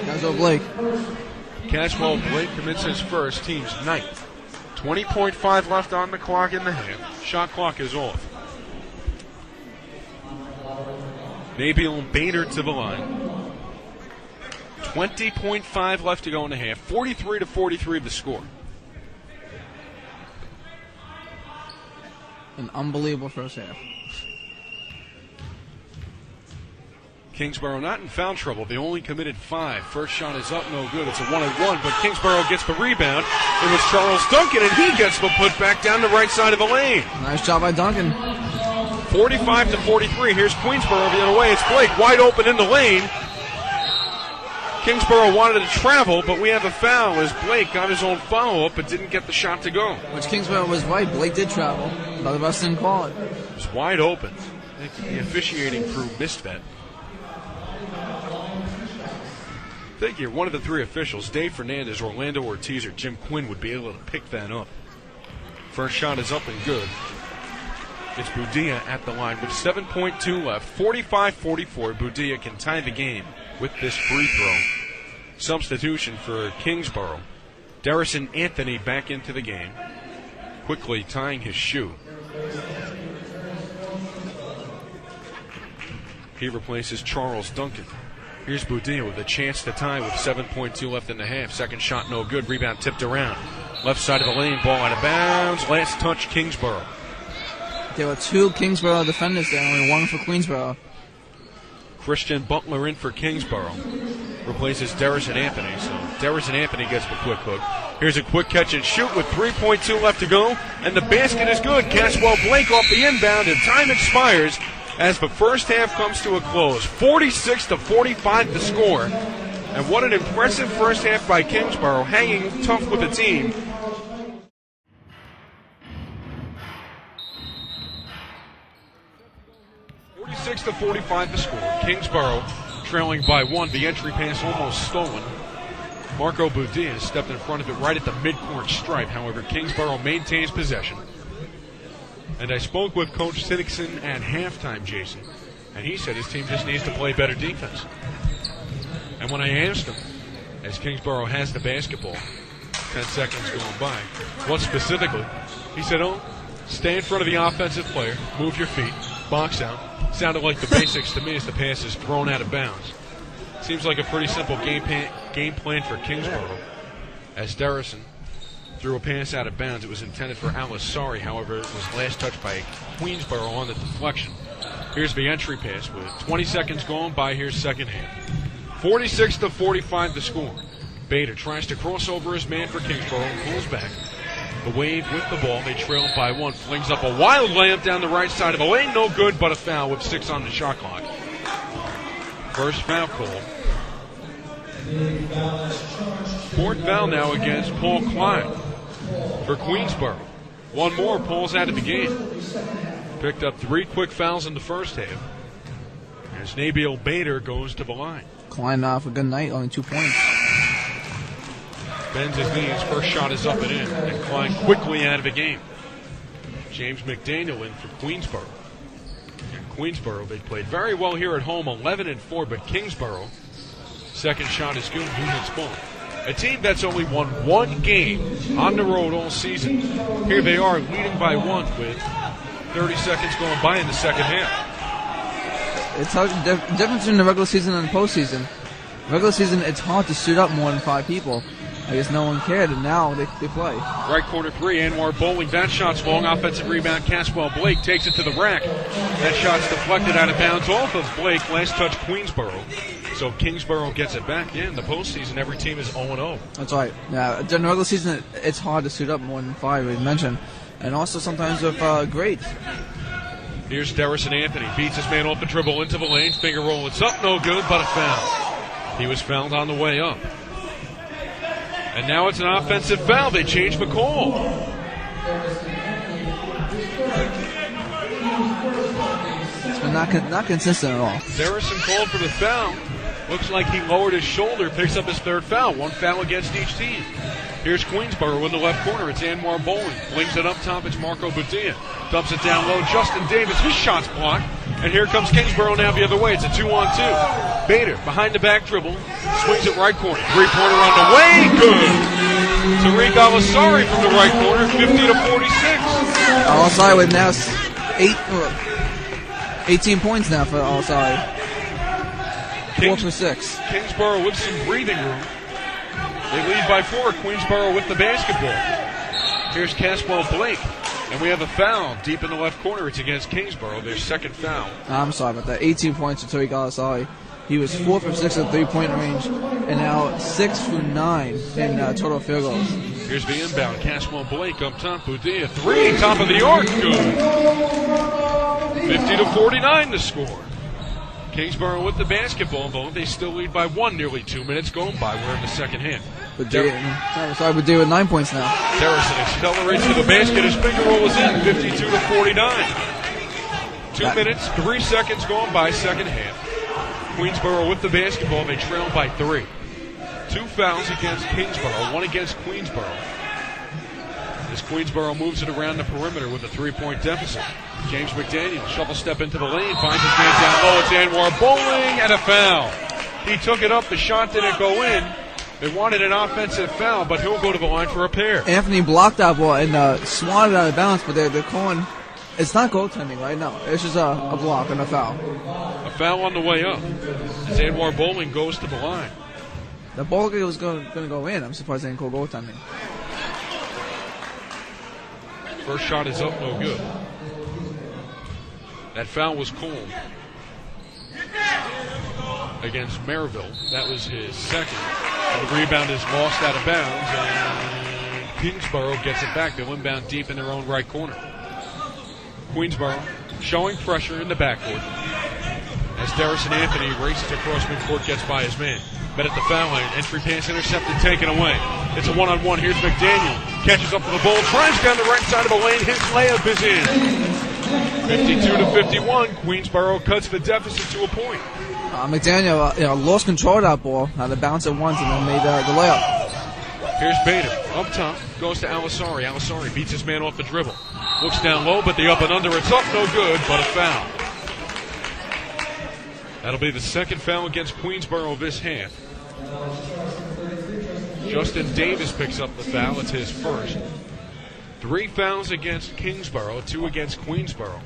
Caswell Blake. Caswell Blake commits his first, team's 9th. 20.5 left on the clock in the half. Shot clock is off. Nabil Bader to the line. 20.5 left to go in the half. 43-43 the score. An unbelievable first half. Kingsborough not in foul trouble. They only committed 5. First shot is up, no good. It's a 1-on-1, but Kingsborough gets the rebound. It was Charles Duncan, and he gets the putback down the right side of the lane. Nice job by Duncan. 45-43. Here's Queensborough the other way. It's Blake wide open in the lane. Kingsborough wanted to travel, but we have a foul as Blake got his own follow-up but didn't get the shot to go. Which Kingsborough was right. Blake did travel, but the rest didn't call it. It was wide open. I think the officiating crew missed that. Figure one of the 3 officials, Dave Fernandez, Orlando Ortiz, or Jim Quinn, would be able to pick that up. First shot is up and good. It's Budia at the line with 7.2 left. 45-44. Budia can tie the game with this free throw. Substitution for Kingsborough. Darrison Anthony back into the game, quickly tying his shoe. He replaces Charles Duncan. Here's Budia with a chance to tie with 7.2 left in the half. Second shot no good. Rebound tipped around. Left side of the lane, ball out of bounds. Last touch, Kingsborough. There were 2 Kingsborough defenders there, only 1 for Queensborough. Christian Butler in for Kingsborough. Replaces Darrison Anthony. So Darrison Anthony gets the quick hook. Here's a quick catch and shoot with 3.2 left to go. And the basket is good. Caswell Blake off the inbound, and time expires as the first half comes to a close. 46-45 the score. And what an impressive first half by Kingsborough, hanging tough with the team. To 45 the score. Kingsborough trailing by 1. The entry pass almost stolen. Marco Budia stepped in front of it right at the midcourt stripe. However, Kingsborough maintains possession. And I spoke with Coach Siddickson at halftime, Jason, and he said his team just needs to play better defense. And when I asked him, as Kingsborough has the basketball, 10 seconds going by, what specifically, he said, stay in front of the offensive player, move your feet, box out. Sounded like the basics to me as the pass is thrown out of bounds. Seems like a pretty simple game plan for Kingsborough. As Darrison threw a pass out of bounds, it was intended for Al-Asari. However, it was last touched by Queensborough on the deflection. Here's the entry pass with 20 seconds going by. Here's second half. 46-45 the score. Bader tries to cross over his man for Kingsborough and pulls back. The Wave with the ball. They trail by 1. Flings up a wild layup down the right side of the lane. No good, but a foul with 6 on the shot clock. First foul called. Fourth foul now against Paul Klein for Queensborough. 1 more, Paul's out of the game. Picked up 3 quick fouls in the first half. As Nabil Bader goes to the line. Klein off a good night, only 2 points. Bends his knees. First shot is up and in. And Klein quickly out of the game. James McDaniel in for Queensborough. And Queensborough, they played very well here at home, 11-4, but Kingsborough, second shot is good. Units ball. A team that's only won one game on the road all season. Here they are leading by one with 30 seconds going by in the second half. It's hard, difference between the regular season and the postseason. Regular season, it's hard to shoot up more than 5 people. I guess no one cared, and now they play. Right corner 3, Anwar Bowling. That shot's long. Offensive rebound. Caswell Blake takes it to the rack. That shot's deflected out of bounds off of Blake. Last touch, Queensborough. So Kingsborough gets it back. Yeah, in the postseason, every team is 0-0. That's right. Yeah, during the regular season, it's hard to shoot up more than 5, we mentioned. And also sometimes with grades. Here's Derrison Anthony. Beats his man off the dribble into the lane. Finger roll. It's up, no good, but a foul. He was fouled on the way up. And now it's an offensive foul. They changed the call. It's been not consistent at all. Derrison called for the foul. Looks like he lowered his shoulder, picks up his third foul. One foul against each team. Here's Queensborough in the left corner. It's Anwar Bowling. Flings it up top. It's Marco Budia. Dumps it down low. Justin Davis. His shot's blocked. And here comes Kingsborough now the other way. It's a 2-on-2. Bader behind the back dribble. Swings it right corner. Three-pointer on the way. Good. Tariq Alasari from the right corner. 50-46. Alasari with now 18 points now for Alasari. 4 for 6. Kingsborough with some breathing room. They lead by 4. Queensborough with the basketball. Here's Caswell Blake. And we have a foul deep in the left corner. It's against Kingsborough, their second foul. I'm sorry about that. 18 points for Tariq Alasari. He was 4 for 6 at 3-point range, and now 6 for 9 in total field goals. Here's the inbound. Caswell Blake up top. Budia 3, top of the arc. Good. 50-49 to score. Kingsborough with the basketball, though. They still lead by 1. Nearly 2 minutes going by. We're in the second half. Budia with 9 points now. Derrison accelerates to the basket. His finger roll is in. 52-49. 2 minutes, 3 seconds going by, second half. Queensborough with the basketball. They trail by 3. 2 fouls against Kingsborough, 1 against Queensborough. As Queensborough moves it around the perimeter with a 3-point deficit. James McDaniel shovel step into the lane, finds his man down low. It's Anwar Bowling and a foul. He took it up. The shot didn't go in. They wanted an offensive foul, but he'll go to the line for a pair. Anthony blocked that ball and swatted out of bounds, but they're calling. It's not goaltending, right? No, it's just a block and a foul. A foul on the way up as Anwar Bowling goes to the line. The ball was going to go in. I'm surprised they didn't call goaltending. First shot is up, no good. That foul was called against Maryville. That was his second. And the rebound is lost out of bounds, and Kingsborough gets it back. They'll inbound deep in their own right corner. Queensborough showing pressure in the backcourt as Derrison Anthony races across midcourt, gets by his man. Met at the foul line. Entry pass intercepted, taken away. It's a one-on-one. Here's McDaniel. Catches up to the ball. Drives down the right side of the lane. His layup is in. 52-51. Queensborough cuts the deficit to a point. McDaniel lost control of that ball. Had to bounce it once and then made the layup. Here's Bader. Up top. Goes to Alasari. Alasari beats his man off the dribble. Looks down low, but the up and under. It's up. No good, but a foul. That'll be the second foul against Queensborough this half. Justin Davis picks up the foul. It's his first. 3 fouls against Kingsborough, 2 against Queensborough.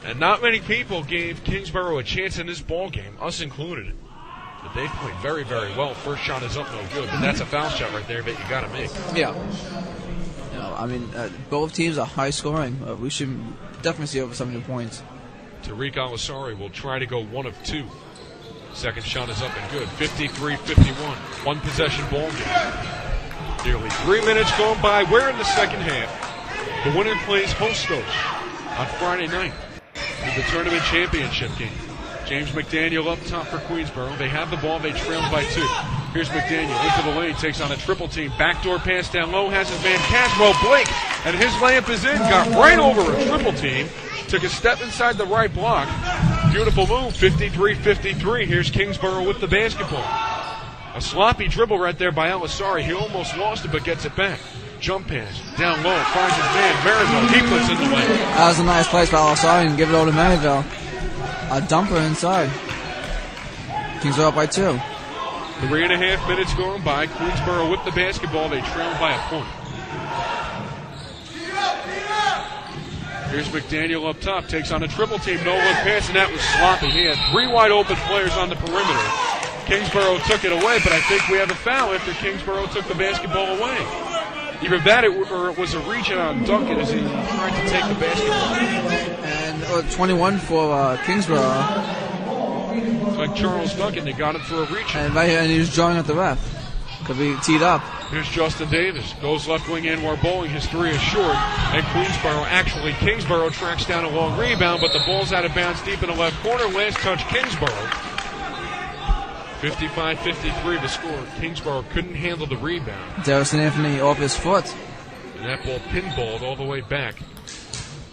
And not many people gave Kingsborough a chance in this ball game, us included. But they played very, very well. First shot is up, no good. But that's a foul shot right there that you got to make. Yeah. Both teams are high scoring. We should definitely see over 70 points. Tariq Alasari will try to go 1 of 2. Second shot is up and good. 53-51. 1 possession ball game. Nearly 3 minutes gone by. We're in the second half. The winner plays Hostos on Friday night in the tournament championship game. James McDaniel up top for Queensborough. They have the ball. They trail by 2. Here's McDaniel into the lane. Takes on a triple team. Backdoor pass down low. Has his man Caswell Blake. And his layup is in. Got right over a triple team. Took a step inside the right block. Beautiful move. 53-53. Here's Kingsborough with the basketball. A sloppy dribble right there by Alisari. He almost lost it, but gets it back. Jump pass, down low, finds his man, Maryville. He puts it in the lane. That was a nice place by Alisari and give it over to Maryville. A dumper inside. Kingsborough up by 2. 3.5 minutes going by. Queensborough with the basketball. They trail by a point. Here's McDaniel up top. Takes on a triple team. No-look pass, and that was sloppy. He had 3 wide open players on the perimeter. Kingsborough took it away, but I think we have a foul after Kingsborough took the basketball away. Either that or it was a reach on Duncan as he tried to take the basketball. And 21 for Kingsborough. It's like Charles Duncan. They got him for a reach. And right here, and he was drawing at the ref. Could be teed up. Here's Justin Davis. Goes left wing Anwar Bowling. His 3 is short. And Kingsborough tracks down a long rebound, but the ball's out of bounds deep in the left corner. Last touch, Kingsborough. 55-53 the score. Kingsborough couldn't handle the rebound. Darrison Anthony off his foot. And that ball pinballed all the way back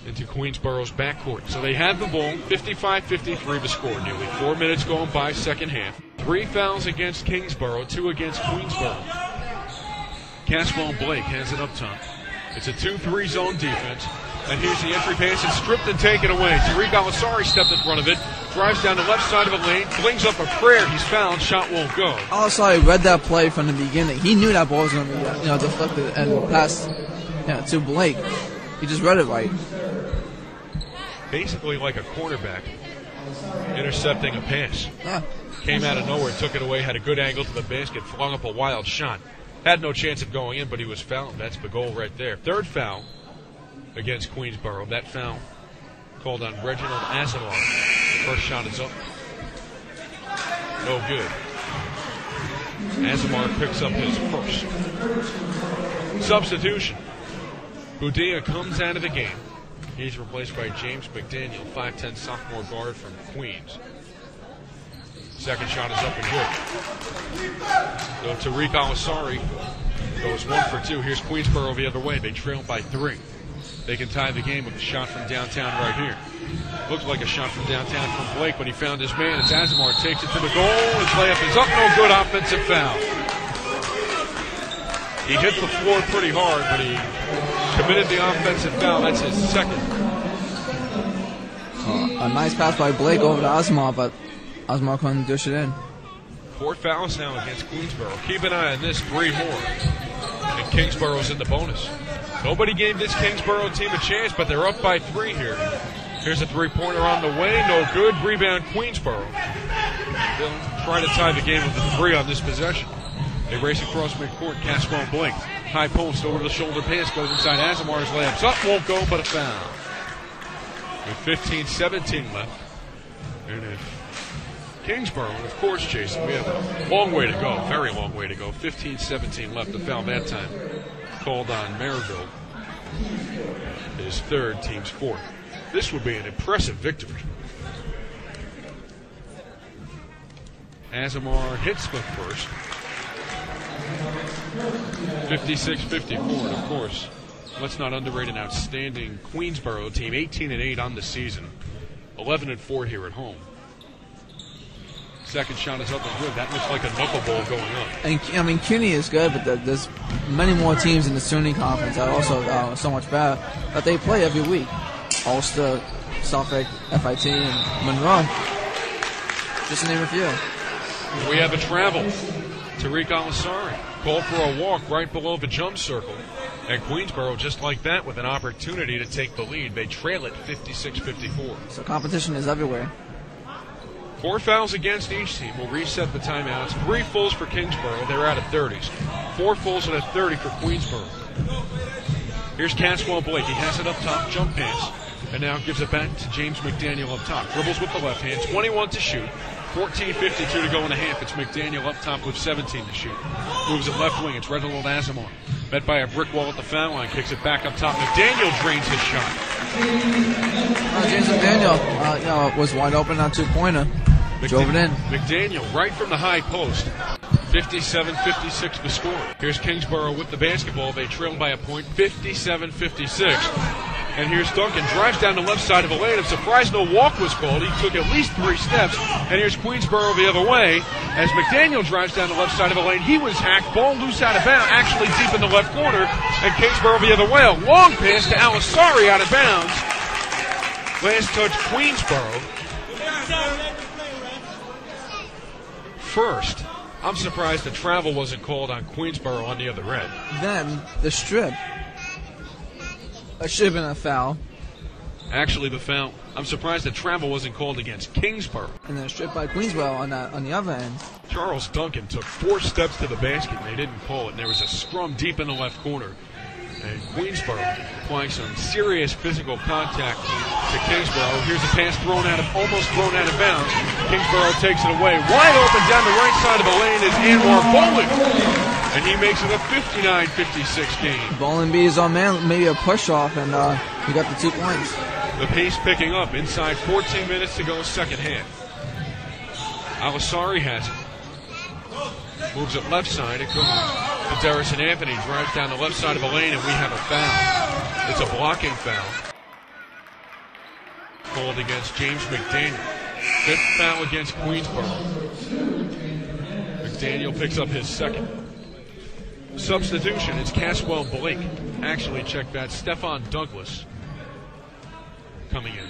into Queensborough's backcourt. So they had the ball. 55-53 the score. Nearly 4 minutes going by, second half. 3 fouls against Kingsborough, 2 against Queensborough. Caswell Blake has it up top. It's a 2-3 zone defense. And here's the entry pass. It's stripped and taken away. Tariq Alisari stepped in front of it. Drives down the left side of the lane. Flings up a prayer. He's fouled. Shot won't go. Alisari read that play from the beginning. He knew that ball was going to be deflected and passed to Blake. He just read it right. Basically like a quarterback intercepting a pass. Yeah. Came out of nowhere, took it away, had a good angle to the basket, flung up a wild shot. Had no chance of going in, but he was fouled. That's the goal right there. 3rd foul against Queensborough. That foul called on Reginald Asimov. First shot is up. No good. Asimov picks up his first. Substitution. Budia comes out of the game. He's replaced by James McDaniel, 5'10" sophomore guard from Queens. Second shot is up and good. So Tariq Alisari goes 1 for 2. Here's Queensborough the other way. They trail by 3. They can tie the game with a shot from downtown right here. Looked like a shot from downtown from Blake, but he found his man. It's Asimov, takes it to the goal. His layup is up, no good. Offensive foul. He hit the floor pretty hard, but he committed the offensive foul. That's his second. A nice pass by Blake over to Asimov, but Asimov couldn't dish it in. 4 fouls now against Queensborough. Keep an eye on this, 3 more. And Kingsborough's in the bonus. Nobody gave this Kingsborough team a chance, but they're up by 3 here. Here's a 3-pointer on the way. No good. Rebound Queensborough. They'll try to tie the game with a 3 on this possession. They race across midcourt. Caswell Blake. High post over the shoulder pass. Goes inside Asimar's layups. Up, won't go, but a foul. With 15-17 left. And if Kingsborough, and of course, Jason, we have a long way to go. Very long way to go. 15-17 left. The foul that time called on Maryville. His 3rd, team's 4th. This would be an impressive victory. Asimov hits the first. 56-54, and of course, let's not underrate an outstanding Queensborough team. 18-8 on the season. 11-4 here at home. Second shot is up and good. That looks like a knuckleball going up. And I mean, CUNY is good, but there's many more teams in the CUNY conference that are also so much better that they play every week. Ulster, Suffolk, FIT, and Monroe. Just to name a few. We have a travel. Tariq Alisari called for a walk right below the jump circle. And Queensborough, just like that, with an opportunity to take the lead. They trail it 56-54. So competition is everywhere. 4 fouls against each team. We'll reset the timeouts. 3 fulls for Kingsborough. They're out of 30s. 4 fulls and a 30 for Queensborough. Here's Caswell Blake. He has it up top. Jump pass. And now gives it back to James McDaniel up top. Dribbles with the left hand. 21 to shoot. 14:52 to go in the half. It's McDaniel up top with 17 to shoot. Moves it left wing. It's Reginald Asimov. Met by a brick wall at the foul line. Kicks it back up top. McDaniel drains his shot. James McDaniel was wide open on 2-pointer. Drove it in. McDaniel right from the high post. 57-56 the score. Here's Kingsborough with the basketball. They trail by a point. 57-56. And here's Duncan, drives down the left side of the lane. I'm surprised no walk was called. He took at least 3 steps. And here's Queensborough the other way. As McDaniel drives down the left side of the lane, he was hacked. Ball loose out of bounds, actually deep in the left corner. And Kingsborough the other way. A long pass to Alisari out of bounds. Last touch, Queensborough. First, I'm surprised the travel wasn't called on Queensborough on the other end. Then the strip. It should have been a foul. Actually, the foul. I'm surprised the travel wasn't called against Kingsborough. And then a strip by Queensborough on the other end. Charles Duncan took 4 steps to the basket, and they didn't call it. And there was a scrum deep in the left corner. And Queensborough applying some serious physical contact to Kingsborough. Here's a pass almost thrown out of bounds. Kingsborough takes it away. Wide open down the right side of the lane is Anwar Bowling. And he makes it a 59-56 game. Bowling beat his own man, maybe a push-off, and he got the 2 points. The pace picking up inside 14 minutes to go, second half. Alisari has it. Moves it left side. It goes to Derrison Anthony. Drives down the left side of the lane, and we have a foul. It's a blocking foul. Called against James McDaniel. 5th foul against Queensborough. McDaniel picks up his 2nd. Substitution, it's Caswell Blake. Actually, check that. Stefan Douglas coming in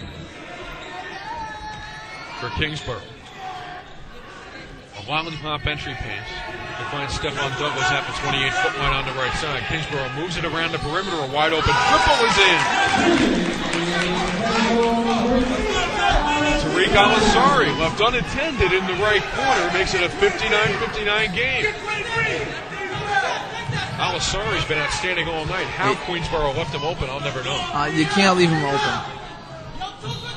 for Kingsborough. A lollipop entry pass. They find Stefan Douglas at the 28-foot line on the right side. Kingsborough moves it around the perimeter. A wide open triple is in. Tariq Alisari, left unattended in the right corner, makes it a 59-59 game. Alisari's been outstanding all night. How Queensborough left him open, I'll never know. You can't leave him open.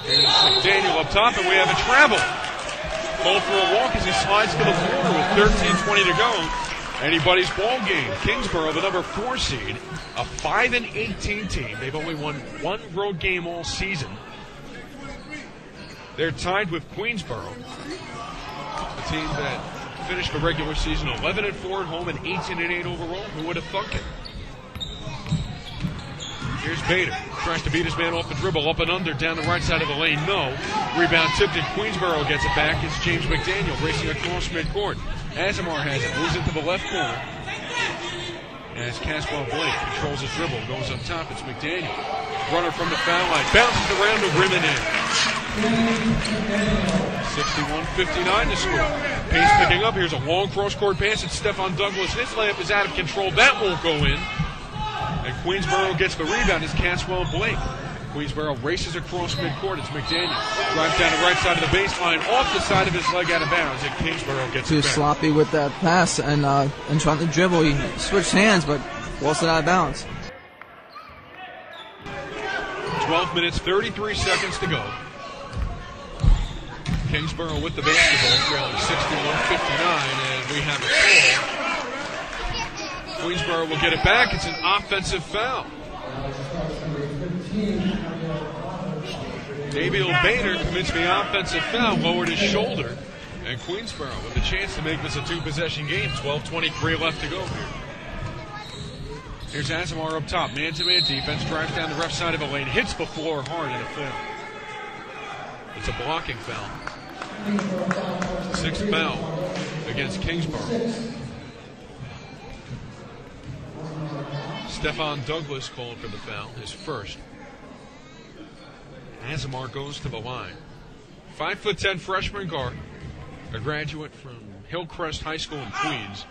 Here's McDaniel up top, and we have a travel. Called for a walk as he slides to the corner with 13:20 to go. Anybody's ball game. Kingsborough, the number 4 seed, a 5-18 team. They've only won 1 road game all season. They're tied with Queensborough, a team that finished the regular season 11-4 at home and 18-8 overall. Who would have thunk it? Here's Bader. Tries to beat his man off the dribble. Up and under down the right side of the lane. No. Rebound tipped in. Queensborough gets it back. It's James McDaniel racing across midcourt. Azamar has it. Moves into the left corner. As Caswell Blake controls his dribble. Goes up top. It's McDaniel. Runner from the foul line. Bounces around the rim and in. 61-59 to score. Pace picking up. Here's a long cross-court pass. It's Stefan Douglas. His layup is out of control. That won't go in. And Queensborough gets the rebound. It's Caswell Blake. Queensborough races across midcourt. It's McDaniel. Drives down the right side of the baseline. Off the side of his leg out of bounds. And Kingsborough gets it back. Too sloppy with that pass and trying to dribble. He switched hands, but lost it out of bounds. 12 minutes, 33 seconds to go. Kingsborough with the basketball, trailing 61-59, and we have a foul. Queensborough will get it back. It's an offensive foul. Nabil Bader commits the offensive foul, lowered his shoulder, and Queensborough with a chance to make this a 2-possession game. 12:23 left to go here. Here's Azamar up top, man-to-man defense, drives down the left side of the lane, hits the floor hard in a foul. It's a blocking foul. 6th foul against Kingsborough. Stefan Douglas called for the foul, his first. Azamar goes to the line. 5'10" freshman guard, a graduate from Hillcrest High School in Queens.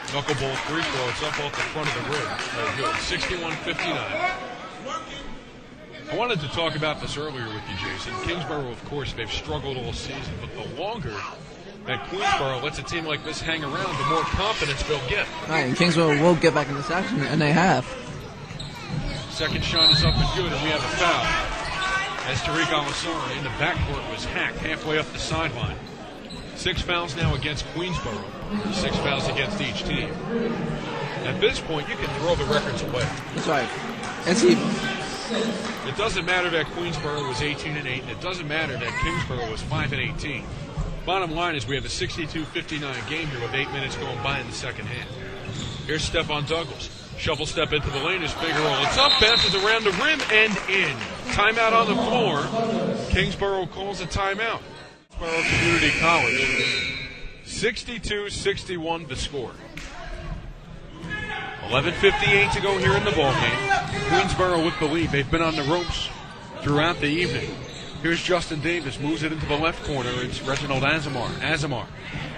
Knuckleball free throw, it's up off the front of the rim. Oh, good. 61-59. I wanted to talk about this earlier with you, Jason. Kingsborough, of course, they've struggled all season, but the longer that Queensborough lets a team like this hang around, the more confidence they'll get. Right, and Kingsborough will get back in this action, and they have. Second shot is up and good, and we have a foul. As Tariq Alisari in the backcourt was hacked halfway up the sideline. 6 fouls now against Queensborough. 6 fouls against each team. At this point, you can throw the records away. That's right. It's even. It doesn't matter that Queensborough was 18-8, and it doesn't matter that Kingsborough was 5-18. Bottom line is we have a 62-59 game here with 8 minutes going by in the second half. Here's Stefan Douglas. Shovel step into the lane, his finger roll. It's up, bounces around the rim and in. Timeout on the floor. Kingsborough calls a timeout. Kingsborough Community College. 62-61 the score. 11:58 to go here in the ballgame. Queensborough with the lead. They've been on the ropes throughout the evening. Here's Justin Davis, moves it into the left corner. It's Reginald Azamar. Azamar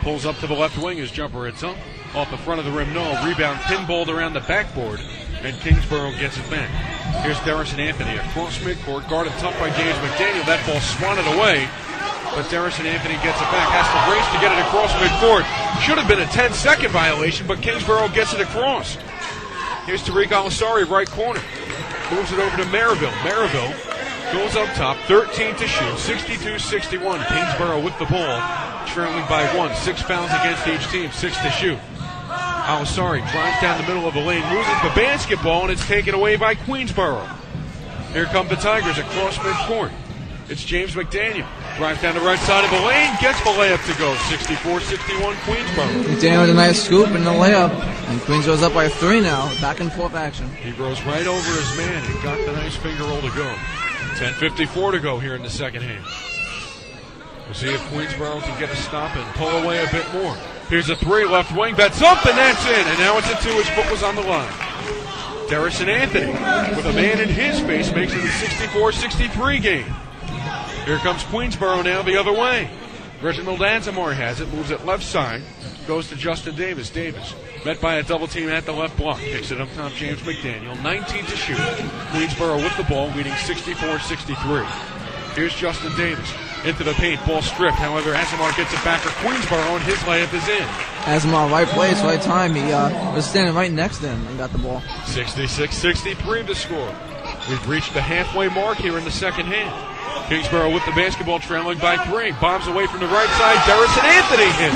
pulls up to the left wing. His jumper, it's up. Off the front of the rim, no. Rebound pinballed around the backboard, and Kingsborough gets it back. Here's Darrison Anthony across midcourt, guarded tough by James McDaniel. That ball swatted away, but Darrison Anthony gets it back. Has to race to get it across midcourt. Should have been a 10-second violation, but Kingsborough gets it across. Here's Tariq Al-Asari, right corner. Moves it over to Maryville. Maryville goes up top, 13 to shoot, 62-61. Kingsborough with the ball, trailing by 1. 6 fouls against each team, 6 to shoot. Al-Asari drives down the middle of the lane, moves into the basketball, and it's taken away by Queensborough. Here come the Tigers across midcourt. It's James McDaniel. Drives down the right side of the lane, gets the layup to go. 64-61 Queensborough. McDaniel with a nice scoop and the layup. And Queensborough's up by 3 now. Back and forth action. He goes right over his man and got the nice finger roll to go. 10:54 to go here in the second half. We'll see if Queensborough can get a stop and pull away a bit more. Here's a 3, left wing, that's up, and that's in. And now it's a 2, his foot was on the line. Darrison Anthony, with a man in his face, makes it a 64-63 game. Here comes Queensborough now the other way. Reginald Anzamore has it, moves it left side, goes to Justin Davis. Davis, met by a double team at the left block, kicks it up top, James McDaniel, 19 to shoot. Queensborough with the ball, leading 64-63. Here's Justin Davis, into the paint, ball stripped. However, Azamar gets it back for Queensborough, and his layup is in. Azamar, right place, right time. He was standing right next to him and got the ball. 66-63 the score. We've reached the halfway mark here in the second half. Kingsborough with the basketball, trailing by 3. Bombs away from the right side. Darrison Anthony hits.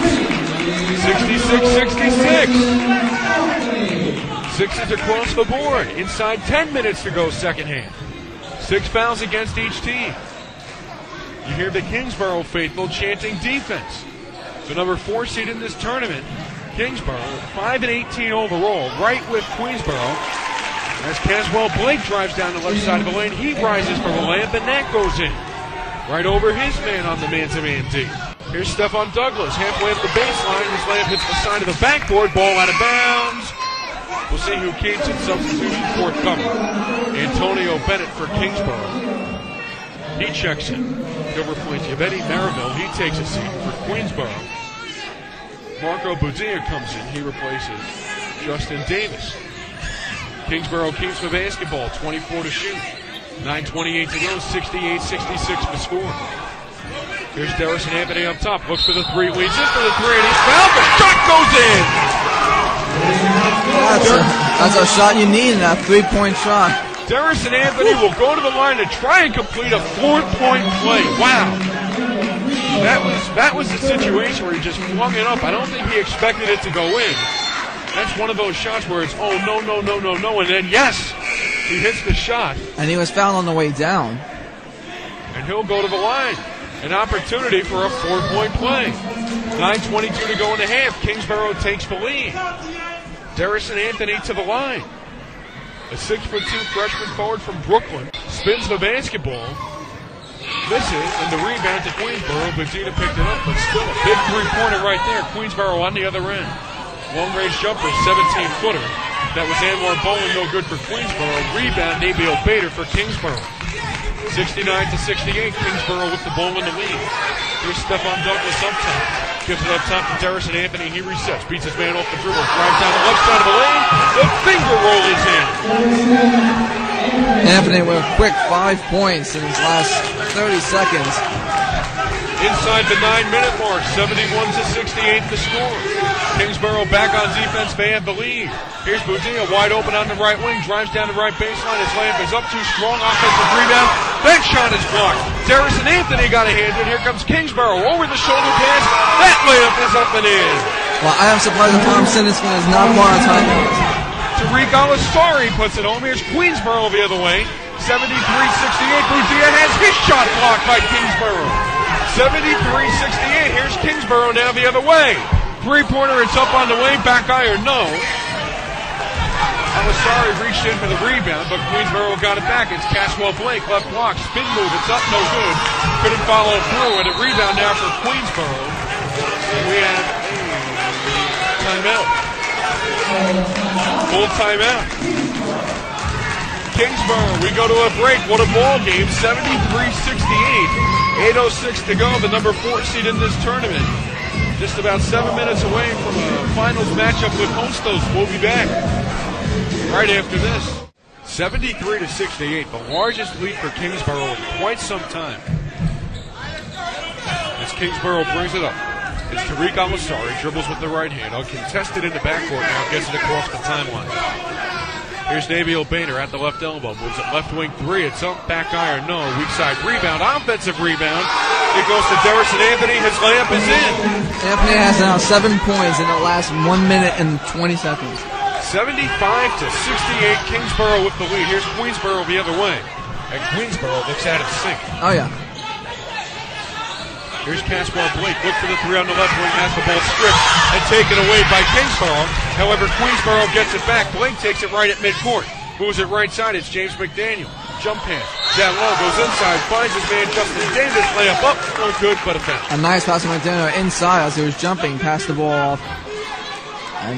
66-66. Sixes across the board. Inside 10 minutes to go second half. 6 fouls against each team. You hear the Kingsborough faithful chanting defense. The number 4 seed in this tournament, Kingsborough, 5-18 overall, right with Queensborough. As Caswell Blake drives down the left side of the lane, he rises for the layup, and that goes in. Right over his man on the man-to-man D. Here's Stephon Douglas, halfway up the baseline. His layup hits the side of the backboard, ball out of bounds. We'll see who keeps it. Substitution forthcoming. Antonio Bennett for Kingsborough. He checks in. He'll replace Yvetti Maryville. He takes a seat for Queensborough. Marco Budia comes in. He replaces Justin Davis. Kingsborough keeps the basketball, 24 to shoot. 9:28 to go, 68-66 the score. Here's Darrison Anthony up top, looks for the 3, leads in for the 3, and he's fouled. The shot goes in! That's a shot you need in that 3-point shot. Darrison Anthony will go to the line to try and complete a 4-point play. Wow. That was the situation where he just flung it up. I don't think he expected it to go in. That's one of those shots where it's, oh, no, and then, yes, he hits the shot. And he was fouled on the way down. And he'll go to the line. An opportunity for a 4-point play. 9:22 to go in the half. Kingsborough takes the lead. Darrison Anthony to the line. A 6'2" freshman forward from Brooklyn spins the basketball. Misses, and the rebound to Queensborough. Bazina picked it up, but still a big 3-pointer right there. Queensborough on the other end. Long-range jumper, 17-footer. That was Anwar Bowen, no good for Queensborough. Rebound, Nabil Bader for Kingsborough. 69-68, Kingsborough with the ball in the lead. Here's Stephon Douglas up top. Gives it up top to Darrison Anthony. He resets, beats his man off the dribble. Drives down the left side of the lane. The finger roll is in. Anthony with a quick 5 points in his last 30 seconds. Inside the 9-minute mark, 71-68 the score. Kingsborough back on defense, they have the lead. Here's Budia wide open on the right wing, drives down the right baseline. His layup is up too strong, offensive rebound. That shot is blocked. Darrison Anthony got a hand in. Here comes Kingsborough over the shoulder pass. That layup is up and in. Well, I am surprised that Tom Siniskin is not more on time. Tariq Al-Asari puts it home. Here's Queensborough the other way. 73-68. Budia has his shot blocked by Kingsborough. 73-68. Here's Kingsborough now the other way. 3-pointer, it's up on the way. Back iron, no. Alisari reached in for the rebound, but Queensboro got it back. It's Caswell Blake, left block, spin move, it's up, no good. Couldn't follow through, and a rebound now for Queensboro. And we have a timeout. Full timeout. Kingsborough, we go to a break. What a ball game, 73-68. 8:06 to go, the number 4 seed in this tournament. Just about 7 minutes away from a finals matchup with Hostos. We'll be back right after this. 73-68, the largest lead for Kingsborough in quite some time. As Kingsborough brings it up, it's Tariq Alisari, dribbles with the right hand, uncontested in the backcourt now, gets it across the timeline. Here's Nabil Boehner at the left elbow, moves it left wing 3, it's up, back iron, no, weak side rebound, offensive rebound. It goes to Derrison Anthony, his layup is in. Anthony has now 7 points in the last 1 minute and 20 seconds. 75-68, Kingsborough with the lead. Here's Queensborough the other way. And Queensborough looks at it sink. Oh, yeah. Here's Caswell Blake. Look for the 3 on the left wing. Has the ball stripped and taken away by Kingsborough. However, Queensborough gets it back. Blake takes it right at midcourt. Moves it right side. It's James McDaniel. Jump pass. Down low. Goes inside. Finds his man Justin Davis. Layup up. No good, but a foul. A nice pass from McDaniel inside as he was jumping. Passed the ball off. And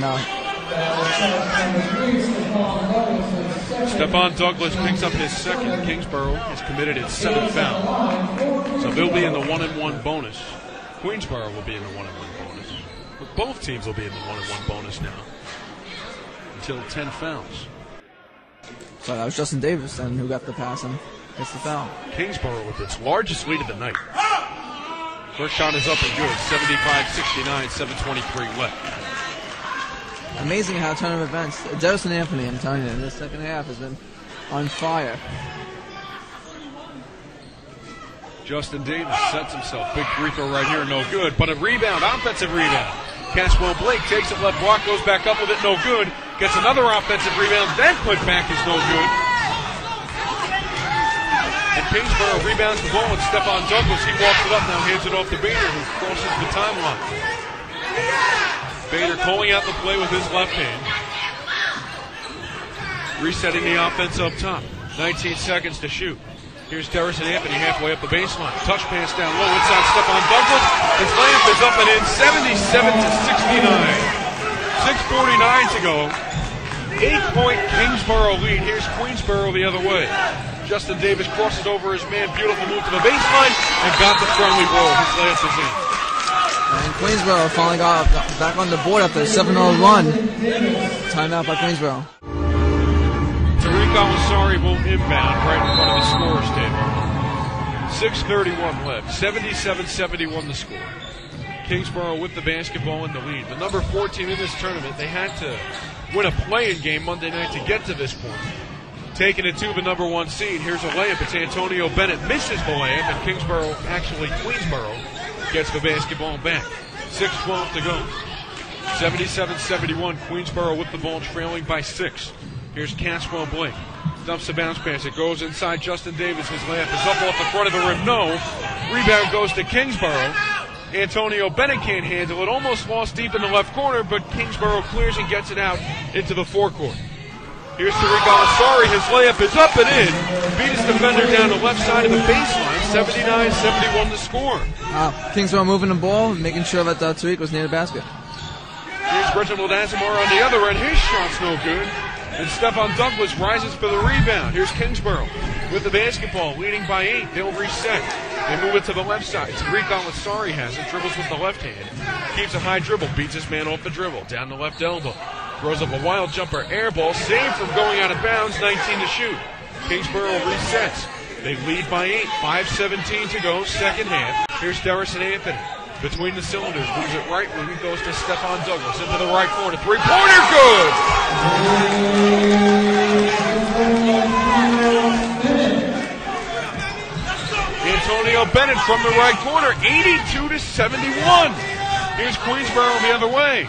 Stephon Douglas picks up his second. Kingsborough has committed its 7th foul. So they'll be in the 1-and-1 bonus. Queensborough will be in the 1-and-1 bonus. But both teams will be in the 1-and-1 bonus now. Until 10 fouls. So that was Justin Davis then who got the pass and gets the foul. Kingsborough with its largest lead of the night. First shot is up and good. 75-69, 7:23 left. Amazing how tournament events. Derrison Anthony, I'm telling you, in the second half has been on fire. Justin Davis sets himself. Big free throw right here, no good. But a rebound, offensive rebound. Caswell Blake takes it left block, goes back up with it, no good. Gets another offensive rebound, then put back is no good. And Kingsborough rebounds the ball with Stephon Douglas. He walks it up, now hands it off to Boehner, who crosses the timeline. Boehner calling out the play with his left hand. Resetting the offense up top. 19 seconds to shoot. Here's Derrison Anthony halfway up the baseline. Touch pass down low inside Stephon Douglas. His layup is up and in. 77-69. 6:49 to go. 8-point Kingsborough lead. Here's Queensborough the other way. Justin Davis crosses over his man. Beautiful move to the baseline and got the friendly roll. His layup is in. And Queensborough finally got back on the board after a 7-0 run. Timeout by Queensborough. Tariq Alisari will inbound right in front of the scorer's table. 6:31 left. 77-71 the score. Kingsborough with the basketball in the lead. The number 14 in this tournament, they had to win a play-in game Monday night to get to this point. Taking it to the number 1 seed. Here's a layup. It's Antonio Bennett. Misses the layup, and Queensborough gets the basketball back. 6:12 to go. 77-71. Queensborough with the ball trailing by 6. Here's Caswell Blake. Dumps the bounce pass. It goes inside Justin Davis. His layup is up off the front of the rim. No. Rebound goes to Kingsborough. Antonio Bennett can't handle it. Almost lost deep in the left corner, but Kingsborough clears and gets it out into the forecourt. Here's Tariq Alisari. His layup is up and in. Beat his defender down the left side of the baseline. 79-71 the score. Kingsborough moving the ball, making sure that Tariq was near the basket. Here's Reginald Azamar on the other end. His shot's no good. And Stephon Douglas rises for the rebound. Here's Kingsborough with the basketball, leading by 8. They'll reset. They move it to the left side. Tariq Alisari has it. Dribbles with the left hand. Keeps a high dribble. Beats his man off the dribble. Down the left elbow. Throws up a wild jumper. Air ball. Saved from going out of bounds. 19 to shoot. Kingsborough resets. They lead by 8. 5:17 to go. Second half. Here's Derrison Anthony. Between the cylinders. Moves it right wing. It goes to Stephon Douglas. Into the right corner. Three-pointer. Good! Antonio Bennett from the right corner. 82-71. Here's Queensborough the other way.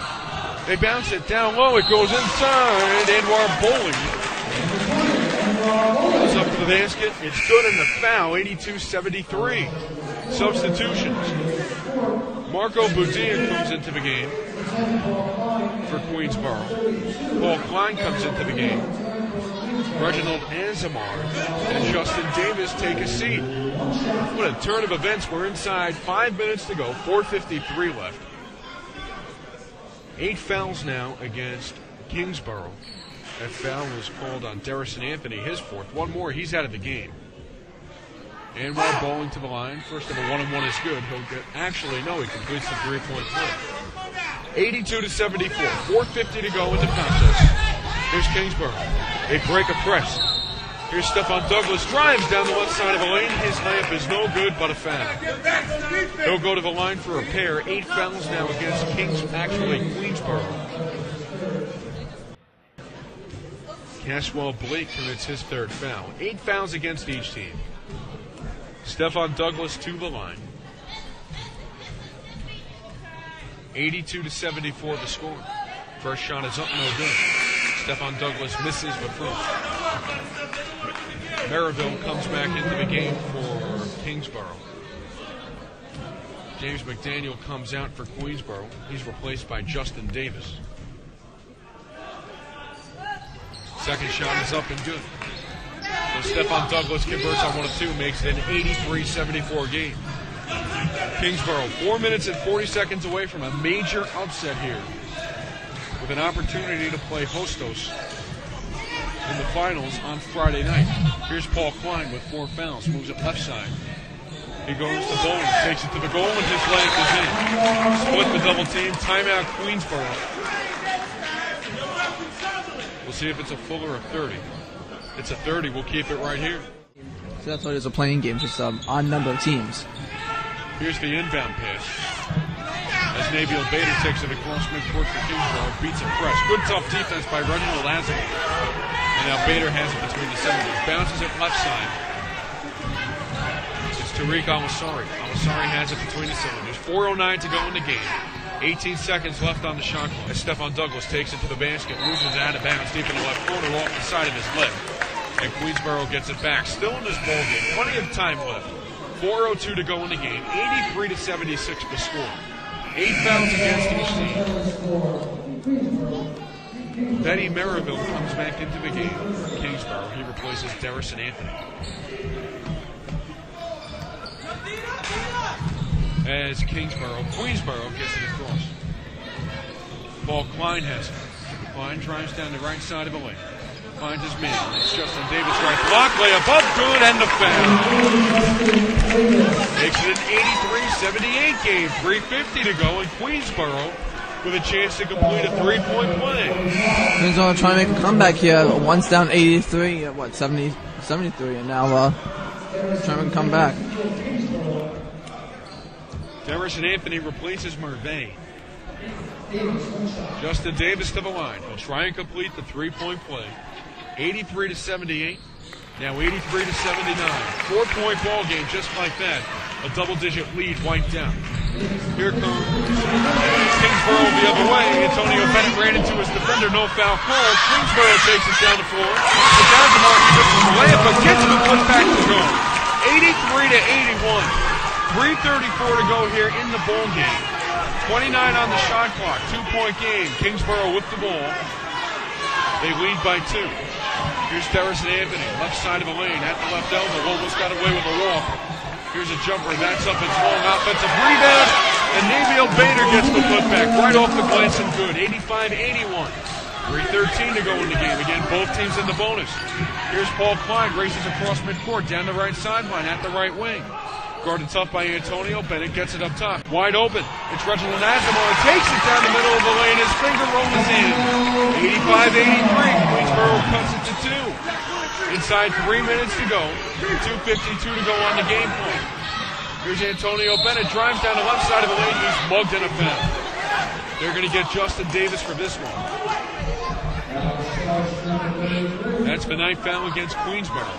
They bounce it down low. It goes inside. Anwar Bowling goes up to the basket. It's good in the foul. 82-73. Substitutions. Marco Budia comes into the game. for Queensborough. Paul Klein comes into the game. Reginald Azamar and Justin Davis take a seat. What a turn of events. We're inside 5 minutes to go, 4:53 left. 8 fouls now against Kingsborough. That foul was called on Derrison Anthony, his 4th. One more, he's out of the game. And while bowling to the line, first of a 1-and-1 is good. He'll get, actually, no, he completes the 3-point play. 82-74, 4:50 to go in the contest. Here's Kingsborough. They break a press. Here's Stephon Douglas, drives down the left side of the lane. His layup is no good, but a foul. He'll go to the line for a pair. 8 fouls now against Queensborough. Caswell Blake commits his 3rd foul. 8 fouls against each team. Stephon Douglas to the line. 82-74 the score. First shot is up, no good. Stephon Douglas misses the front. Maryville comes back into the game for Kingsborough. James McDaniel comes out for Queensborough. He's replaced by Justin Davis. Second shot is up and good. So Stephon Douglas converts on 1 of 2, makes it an 83-74 game. Kingsborough 4 minutes and 40 seconds away from a major upset here, with an opportunity to play Hostos in the finals on Friday night. Here's Paul Klein with 4 fouls, moves it left side. He goes to bowling, takes it to the goal, and his layup is in. Split the double team, timeout Queensborough. We'll see if it's a full or a 30. It's a 30, we'll keep it right here. So that's why it's a playing game, just odd number of teams. Here's the inbound pass. As Nabil Bader takes it across midcourt for Kingsborough, beats a press. Good tough defense by Reginald Azamar. And now Bader has it between the cylinders. Bounces it left side. It's Tariq Al-Masari. Al-Masari has it between the cylinders. 4:09 to go in the game. 18 seconds left on the shot clock. As Stephon Douglas takes it to the basket, loses it out of bounds deep in the left corner off the side of his leg. And Queensborough gets it back. Still in this ball game. Plenty of time left. 4:02 to go in the game. 83-76 the score. 8 fouls against each team. Betty Maryville comes back into the game for Kingsborough. He replaces Derrison Anthony. As Queensborough gets it across. Paul Klein has it. Klein drives down the right side of the lane. Finds his man. It's Justin Davis right block. Layup up good and the foul. Makes it an 83-78 game. 3:50 to go, and Queensborough with a chance to complete a 3-point play. Queensborough trying to make a comeback here. Once down 83, 73, and now trying to come back. Derrison Anthony replaces Merveille. Justin Davis to the line. He'll try and complete the 3-point play. 83-78. Now 83-79. 4-point ball game just like that. A double-digit lead wiped out. Here comes Kingsborough the other way. Antonio Bennett ran into his defender. No foul call. Kingsborough takes it down the floor. It's down to Mark Gibson. The layup, but gets the put back to go. 83-81. 3:34 to go here in the ball game. 29 on the shot clock. 2-point game. Kingsborough with the ball. They lead by 2. Here's Derrison Anthony, left side of the lane, at the left elbow. Almost got away with a walk. Here's a jumper. That's up. It's long. Offensive rebound. And Nabil Bader gets the putback right off the glass and good. 85-81. 3:13 to go in the game. Again, both teams in the bonus. Here's Paul Klein. Races across midcourt. Down the right sideline. At the right wing. Guarded tough by Antonio. Bennett gets it up top. Wide open. It's Reginald Azamar. Takes it down the middle of the lane. His finger roll is in. 85-83. Queensborough cuts it to 2. Inside 3 minutes to go. 2:52 to go on the game point. Here's Antonio Bennett. Drives down the left side of the lane. He's mugged in a foul. They're going to get Justin Davis for this one. That's the 9th foul against Queensborough.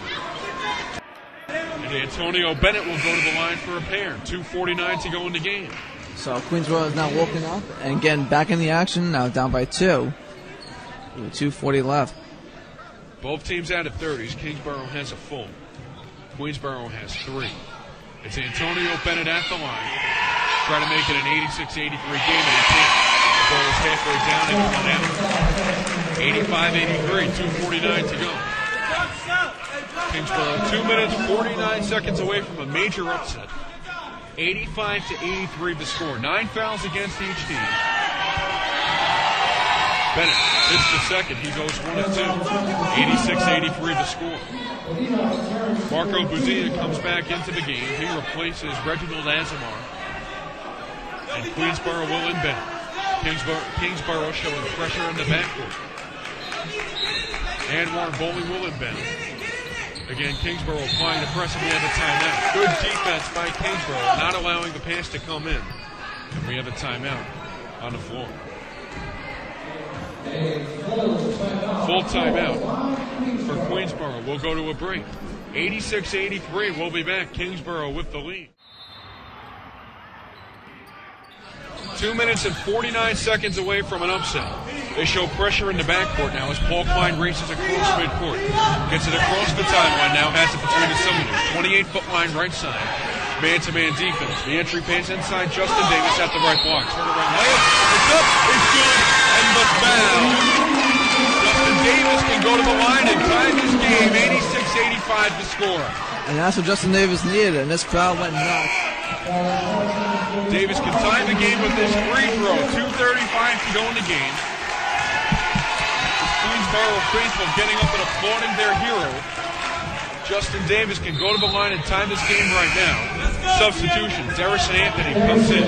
And Antonio Bennett will go to the line for a pair. 2:49 to go in the game. So Queensborough is now woken up and getting back in the action, now down by 2. With 2:40 left. Both teams out at 30s. Kingsborough has a full. Queensborough has 3. It's Antonio Bennett at the line. Try to make it an 86-83 game, and he can't. Ball is halfway down and one out. 85-83, 2:49 to go. Kingsborough 2 minutes, 49 seconds away from a major upset. 85-83 the score. 9 fouls against each team. Bennett hits the second. He goes 1 of 2. 86-83 the score. Marco Budia comes back into the game. He replaces Reginald Azamar. And Queensborough will in Bennett. Kingsborough showing pressure in the backcourt. Anwar Bowling will in Bennett. Again, Kingsborough applying the pressure. We have a timeout. Good defense by Kingsborough, not allowing the pass to come in. And we have a timeout on the floor. Full timeout for Queensborough. We'll go to a break. 86-83. We'll be back. Kingsborough with the lead. 2 minutes and 49 seconds away from an upset. They show pressure in the backcourt now as Paul Klein races across midcourt. Gets it across the timeline now, has it between the cylinders. 28-foot line right side. Man-to-man defense. The entry pass inside Justin Davis at the right block. Turnaround layup. It's up. It's good. And the foul. Justin Davis can go to the line and tie this game. 86-85 to score. And that's what Justin Davis needed, and this crowd went nuts. Davis can tie the game with this free throw. 2:35 to go in the game. Queensborough faithful getting up and applauding their hero. Justin Davis can go to the line and tie this game right now. Substitution. Darrison Anthony comes in.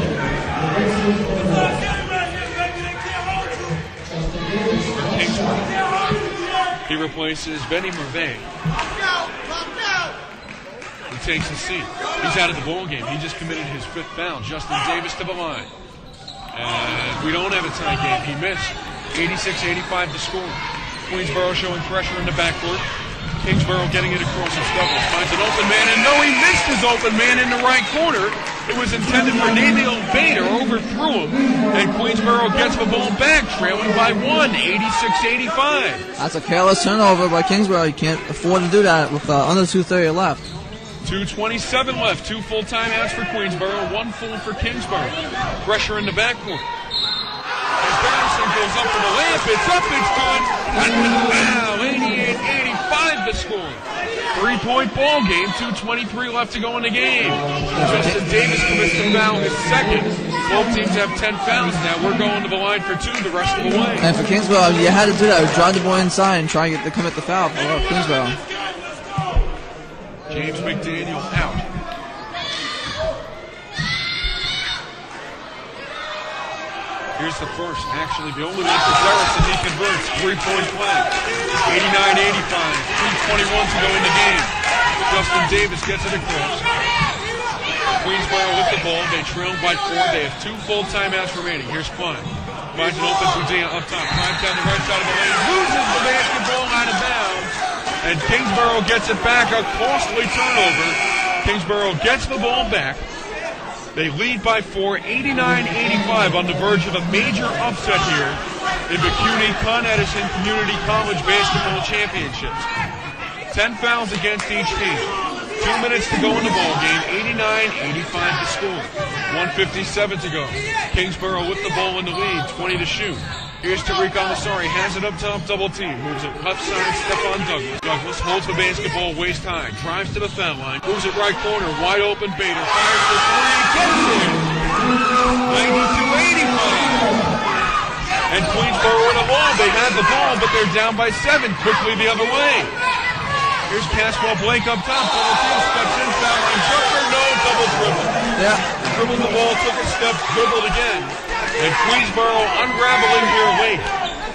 For Kingsborough. He replaces Benny Merveille. He takes a seat. He's out of the ball game. He just committed his 5th foul. Justin Davis to the line. And we don't have a tie game. He missed. 86-85 to score. Queensborough showing pressure in the backcourt. Kingsborough getting it across his doubles. Finds an open man, and no, he missed his open man in the right corner. It was intended for Nathaniel Bader, overthrew him, and Queensborough gets the ball back, trailing by 1, 86-85. That's a careless turnover by Kingsborough. You can't afford to do that with under 2:30 left. 2:27 left. 2 full timeouts for Queensborough, 1 full for Kingsborough. Pressure in the backcourt. As Barrison goes up for the layup, it's up, it's good. And the foul, 88-85 the score. 3-point ball game, 2:23 left to go in the game. Justin Davis commits the foul, his second. Both teams have 10 fouls now. We're going to the line for 2 the rest of the way. And for Kingsborough, you had to do that. Drive the boy inside and try to commit the foul for Kingsborough. James McDaniel out. Here's the first, actually the only one for Darrison. He converts, 3-point play. 89-85, 2:21 to go in the game. Justin Davis gets it across. Queensborough with the ball. They trail by 4. They have 2 full timeouts remaining. Here's Klein. Finds an open Budia up top. Climbs down the right side of the lane. Loses the basketball out of bounds. And Kingsborough gets it back. A costly turnover. Kingsborough gets the ball back. They lead by 4, 89-85, on the verge of a major upset here in the CUNY ConEd Community College Basketball Championships. 10 fouls against each team. 2 minutes to go in the ball game. 89-85 to score. 1:57 to go. Kingsborough with the ball in the lead. 20 to shoot. Here's Tariq Al-Ansari, has it up top, double team. Moves it left side, Stephon Douglas. Douglas holds the basketball waist high. Drives to the foul line. Moves it right corner, wide open. Bader fires for 3. Gets it! 92-85. And Queensborough with a ball. They have the ball, but they're down by 7. Quickly the other way. Here's Caswell Blake up top. Double team, steps in, foul line. Jumper, no, double dribble. Yeah. Dribbled the ball, took a step, dribbled again. And Queensborough unraveling here late.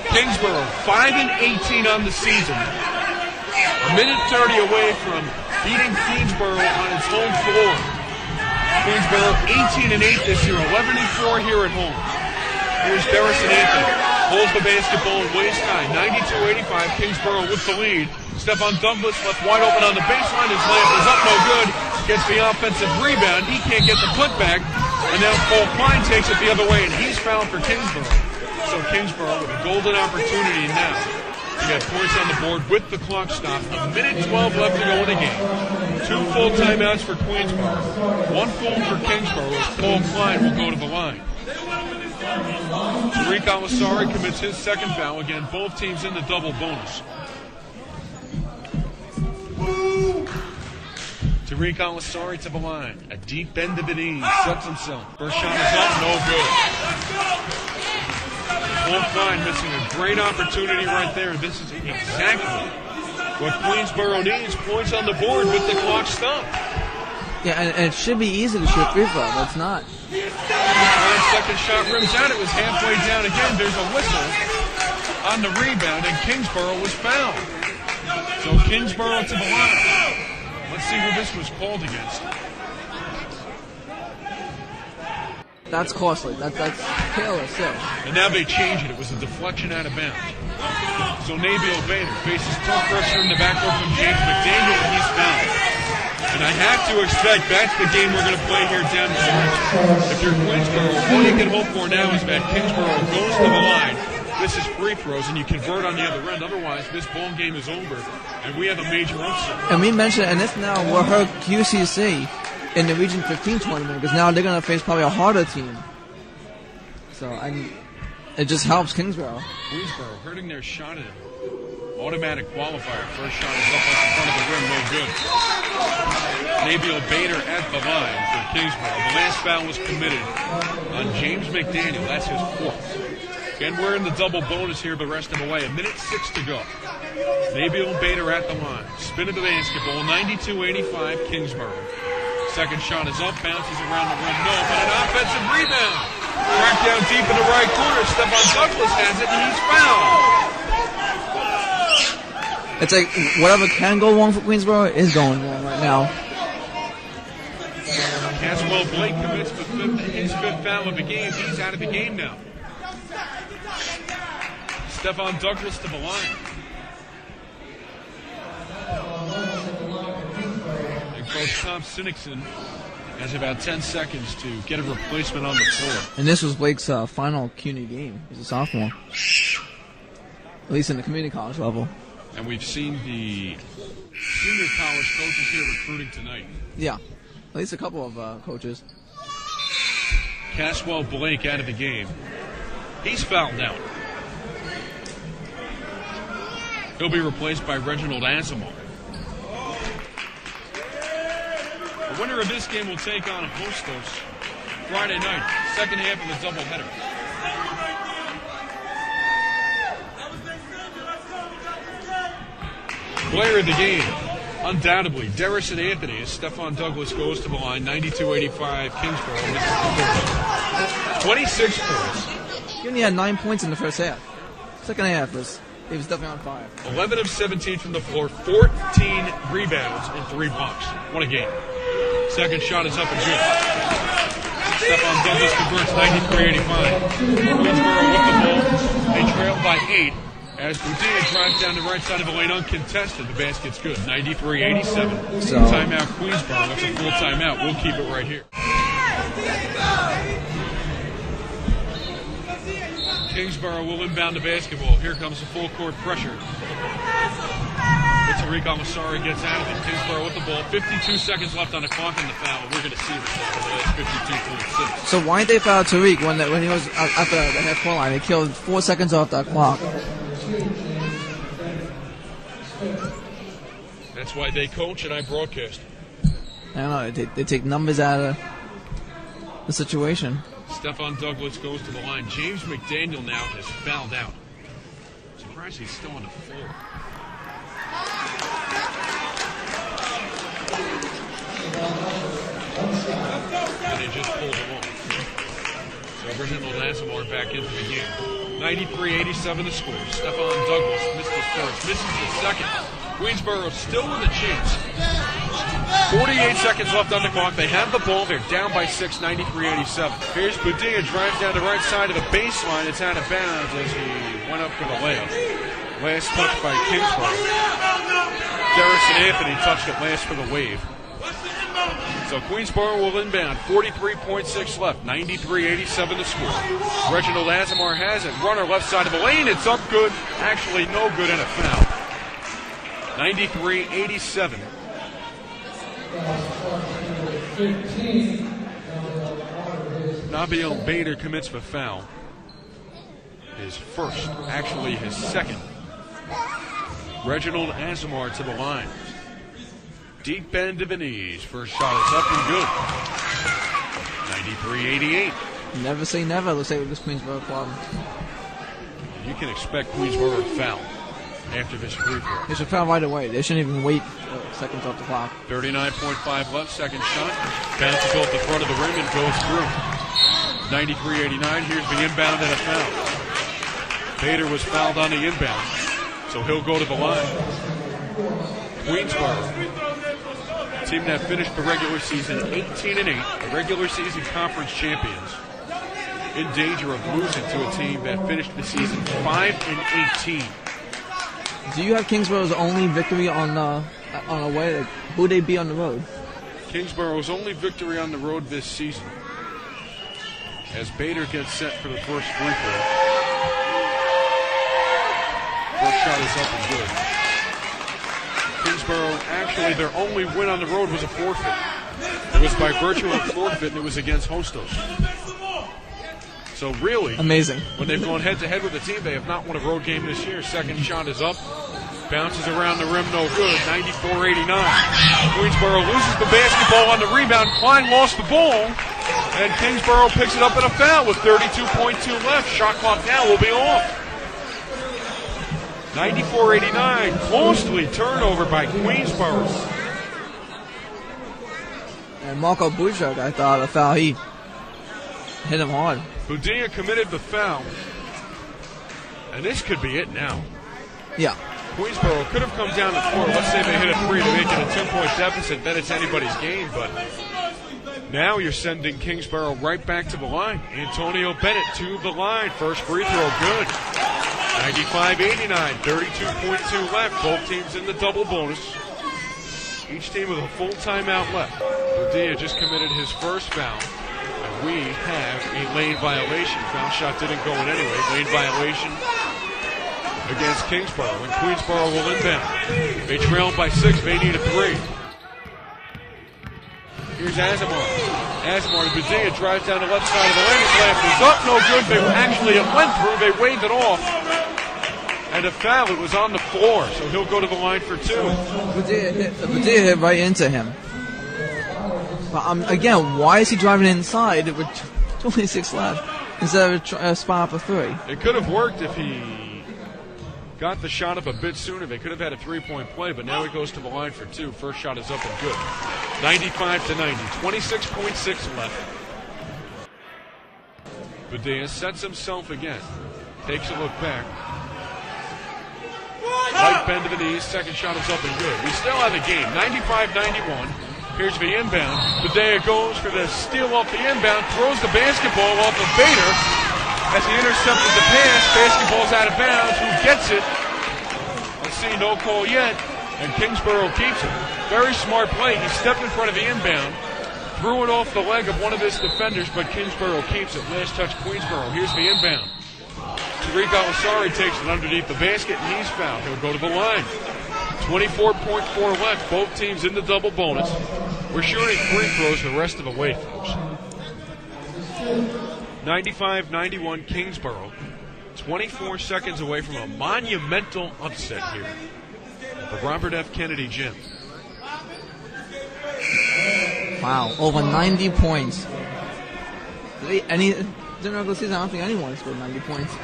Kingsborough 5-18 on the season. A minute 30 away from beating Queensborough on its home floor. Queensborough 18-8 this year, 11-4 here at home. Here's Darrison Anthony. Holds the basketball in waist high. 92-85. Kingsborough with the lead. Stephon Douglas left wide open on the baseline. His layup is up, no good. Gets the offensive rebound. He can't get the putback. And now Paul Klein takes it the other way, and he's fouled for Kingsborough. So Kingsborough with a golden opportunity now to get points on the board with the clock stopped. A minute 12 left to go in the game. 2 full timeouts for Queensborough. 1 full for Kingsborough as Paul Klein will go to the line. Tariq Al-Asari commits his second foul. Again, both teams in the double bonus. Tariq Al-Asari to the line. A deep bend of the knees. Sets himself. First shot is up. No good. Won't find missing a great opportunity right there. This is exactly what Queensboro needs. Points on the board with the clock stopped. Yeah, and it should be easy to shoot free throw, but it's not. Second shot rims out. It was halfway down again. There's a whistle on the rebound, and Kingsboro was fouled. So Kingsboro to the line. Let's see who this was called against. That's costly. That's careless. Yeah. And now they change it. It was a deflection out of bounds. So Nabil Bader faces tough pressure in the backcourt from James McDaniel, and he's fouled. And I have to expect that's the game we're going to play here down the stretch. If you're Queensboro, all you can hope for now is that Kingsboro goes to the line. This is free throws, and you convert on the other end. Otherwise, this ball game is over, and we have a major upset. And we mentioned, and this now will hurt QCC in the Region 15 tournament, because now they're going to face probably a harder team. So it just helps Kingsboro. Queensboro hurting their shot at him. Automatic qualifier. First shot is up in front of the rim. No good. Nabil Bader at the line for Kingsboro. The last foul was committed on James McDaniel. That's his fourth. And we're in the double bonus here, but rest him away. 1:06 to go. Nabil Bader at the line. Spin of the basketball. 92-85 Kingsboro. Second shot is up. Bounces around the rim. No, but an offensive rebound. Cracked down deep in the right corner. Stephon Douglas has it, and he's fouled. It's like whatever can go wrong for Queensboro is going wrong right now. Caswell Blake commits his fifth foul of the game. He's out of the game now. Stephon Douglas to the line. And Coach Tom Sinnixon has about 10 seconds to get a replacement on the floor. And this was Blake's final CUNY game. He's a sophomore. At least in the community college level. And we've seen the senior college coaches here recruiting tonight. Yeah, at least a couple of coaches. Caswell Blake out of the game. He's fouled out. He'll be replaced by Reginald Asimov. The winner of this game will take on Hostos Friday night, second half of the doubleheader. Player of the game, undoubtedly, Darrison Anthony, as Stephon Douglas goes to the line. 92-85 Kingsboro. 26 points. He only had 9 points in the first half. Second half, he was definitely on fire. 11 of 17 from the floor, 14 rebounds, and 3 blocks. What a game. Second shot is up and good. Stephon Douglas converts 93-85. Queensboro with the ball. They trail by 8. As Budea drives down the right side of the lane uncontested, the basket's good. 93-87. So, timeout Queensboro. That's a full timeout. We'll keep it right here. Kingsboro will inbound the basketball. Here comes the full court pressure. Tariq Al-Asari gets out of it. Kingsboro with the ball. 52 seconds left on the clock in the foul. We're going to see this for the last 52.6. So why didn't they foul Tariq when he was at the half-court line? They killed 4 seconds off that clock. That's why they coach and I broadcast. I don't know. They take numbers out of the situation. Stephon Douglas goes to the line. James McDaniel now has fouled out. Surprised he's still on the floor. And they just pulled him off. So Reginald Asimov back into the game. 93-87 the score. Stephon Douglas missed his first, misses his second. Queensboro still with a chance. 48 seconds left on the clock. They have the ball. They're down by 6, 93-87. Here's Budea, drives down the right side of the baseline. It's out of bounds as he went up for the layup. Last touch by Kingsboro. Darrison Anthony touched it last for the Wave. So Queensboro will inbound. 43.6 left. 93-87 the score. Reginald Asimov has it. Runner left side of the lane. It's up good. Actually no good and a foul. 93-87. Nabil Bader commits the foul. His first, actually his second. Reginald Azamar to the line. Deep bend of the knees. First shot is up and good. 93-88. Never say never, let's say with this Queensboro club. You can expect Queensboro to foul after this free throw. They should foul right away. They shouldn't even wait seconds off the clock. 39.5 left, second shot. Bounces off the front of the rim and goes through. 93-89, here's the inbound and a foul. Bader was fouled on the inbound, so he'll go to the line. Queensboro, a team that finished the regular season 18-8, the regular season conference champions, in danger of losing to a team that finished the season 5-18. Do you have Kingsboro's only victory on away? Like, who would they be on the road? Kingsboro's only victory on the road this season, as Bader gets set for the first free throw. First shot is up and good. Kingsboro, actually, their only win on the road was a forfeit. It was by virtue of a forfeit, and it was against Hostos. So really, amazing. When they've gone head-to-head with the team, they have not won a road game this year. Second shot is up. Bounces around the rim, no good. 94-89. Queensboro loses the basketball on the rebound. Klein lost the ball. And Kingsboro picks it up in a foul with 32.2 left. Shot clock now will be off. 94-89, costly turnover by Queensboro. And Marco Bujak, I thought, a foul, he hit him hard. Budilla committed the foul. And this could be it now. Yeah. Queensboro could have come down the court. Let's say they hit a three to make it a 10-point deficit. Then it's anybody's game. But now you're sending Kingsboro right back to the line. Antonio Bennett to the line. First free throw, good. 95-89, 32.2 left. Both teams in the double bonus. Each team with a full timeout left. Budilla just committed his first foul. And we have a lane violation. Foul shot didn't go in anyway. Lane violation against Kingsboro. And Queensboro will inbound. They trail by 6. They need a 3. Here's Azamar. Azamar to Budilla, drives down the left side of the lane. His layup is up, no good. It went through. They waved it off. And a foul, it was on the floor, so he'll go to the line for 2. Budilla hit right into him. But again, why is he driving inside with 26 left instead of a spot for 3? It could have worked if he got the shot up a bit sooner. They could have had a 3-point play, but now he goes to the line for 2. First shot is up and good. 95-90, 26.6 left. Budilla sets himself again. Takes a look back. Light bend to the knees. Second shot is up and good. We still have a game. 95-91. Here's the inbound. Budilla goes for the steal off the inbound. Throws the basketball off of Bader. As he intercepted the pass, basketball's out of bounds. Who gets it? Let's see, no call yet. And Kingsboro keeps it. Very smart play. He stepped in front of the inbound. Threw it off the leg of one of his defenders, but Kingsboro keeps it. Last touch, Queensboro. Here's the inbound. Tariq Al-Asari takes it underneath the basket, and he's fouled. He'll go to the line. 24.4 left. Both teams in the double bonus. We're shooting free throws the rest of the way, folks. 95-91 Kingsboro. 24 seconds away from a monumental upset here at the Robert F. Kennedy Gym. Wow, over 90 points. During the regular season, I don't think anyone scored 90 points.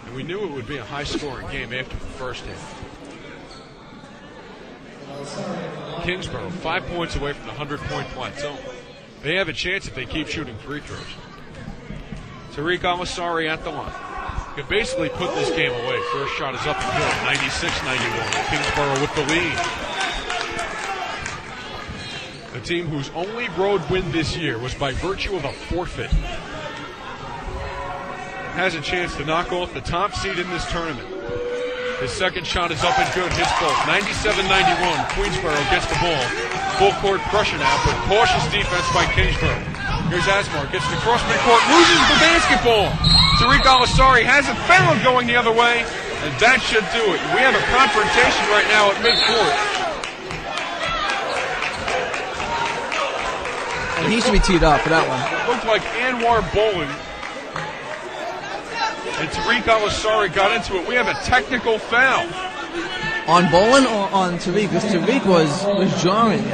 And we knew it would be a high-scoring game after the first half. Kingsboro, 5 points away from the 100-point plateau. They have a chance if they keep shooting free throws. Tariq Al-Asari at the line. Could basically put this game away. First shot is up and good, 96-91. Kingsboro with the lead. A team whose only road win this year was by virtue of a forfeit has a chance to knock off the top seed in this tournament. His second shot is up and good. His fault. 97-91. Queensboro gets the ball. Full court pressure now, but cautious defense by Kingsboro. Here's Asmar. Gets the cross midcourt. Loses the basketball. Tariq Al-Asari has it fouled going the other way, and that should do it. We have a confrontation right now at midcourt. And he should be teed up for that one. Looked like Anwar Bowling and Tariq Al-Asari got into it. We have a technical foul. On Bolin or on Tariq? Because Tariq was jarring.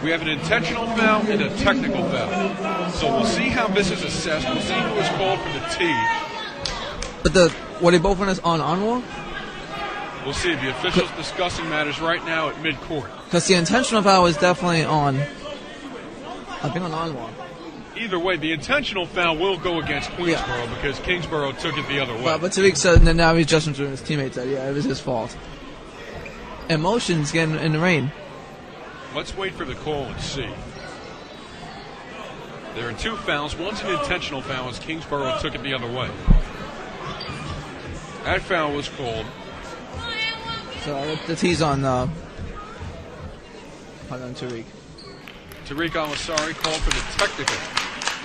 We have an intentional foul and a technical foul. So we'll see how this is assessed. We'll see who is called for the tee. But were they both on Anwar? We'll see. The officials discussing matters right now at midcourt. Because the intentional foul is definitely on, I think, on Anwar. Either way, the intentional foul will go against Queensborough because Kingsborough took it the other way. But Tariq said, and then now he's just doing his teammates that, yeah, it was his fault. Emotions getting in the rain. Let's wait for the call and see. There are two fouls. One's an intentional foul as Kingsborough took it the other way. That foul was called. So the tee's on Tariq. Tariq Al-Asari called for the technical.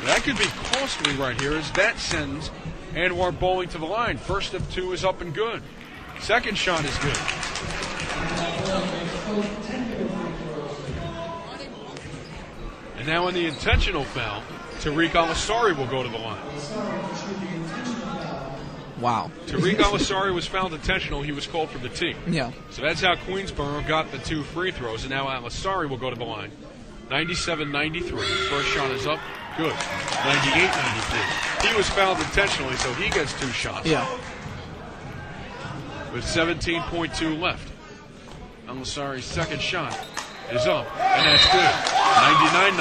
That could be costly right here as that sends Anwar Bowling to the line. First of two is up and good. Second shot is good. And now in the intentional foul, Tariq Al-Asari will go to the line. Wow. Tariq Al-Asari was fouled intentional. He was called for the tee. Yeah. So that's how Queensborough got the two free throws. And now Al-Asari will go to the line. 97-93. First shot is up. Good. 98-93. He was fouled intentionally, so he gets two shots. Yeah. With 17.2 left. Al-Asari's second shot is up, and that's good. 99-93.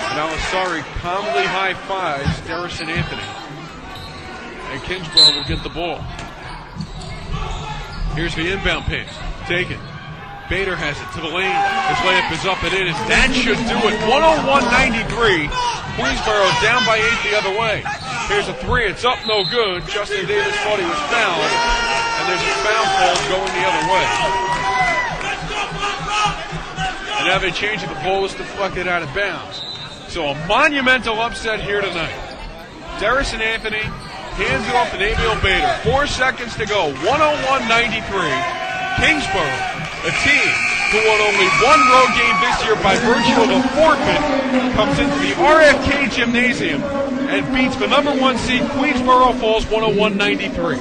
And Al-Asari calmly high-fives Darrison Anthony. And Kingsborough will get the ball. Here's the inbound pass. Taken. Bader has it to the lane. His layup is up and in, and that should do it. 101-93. Queensborough down by 8 the other way. Here's a three. It's up, no good. Justin Davis thought he was fouled, and there's a foul call going the other way. And now they change it. The ball is deflected out of bounds. So a monumental upset here tonight. Darrison Anthony hands it off to Emil Bader. 4 seconds to go. 101-93. Kingsborough, a team who won only one road game this year by virtue of a forfeit, comes into the RFK Gymnasium and beats the number 1 seed Queensborough Falls 101-93.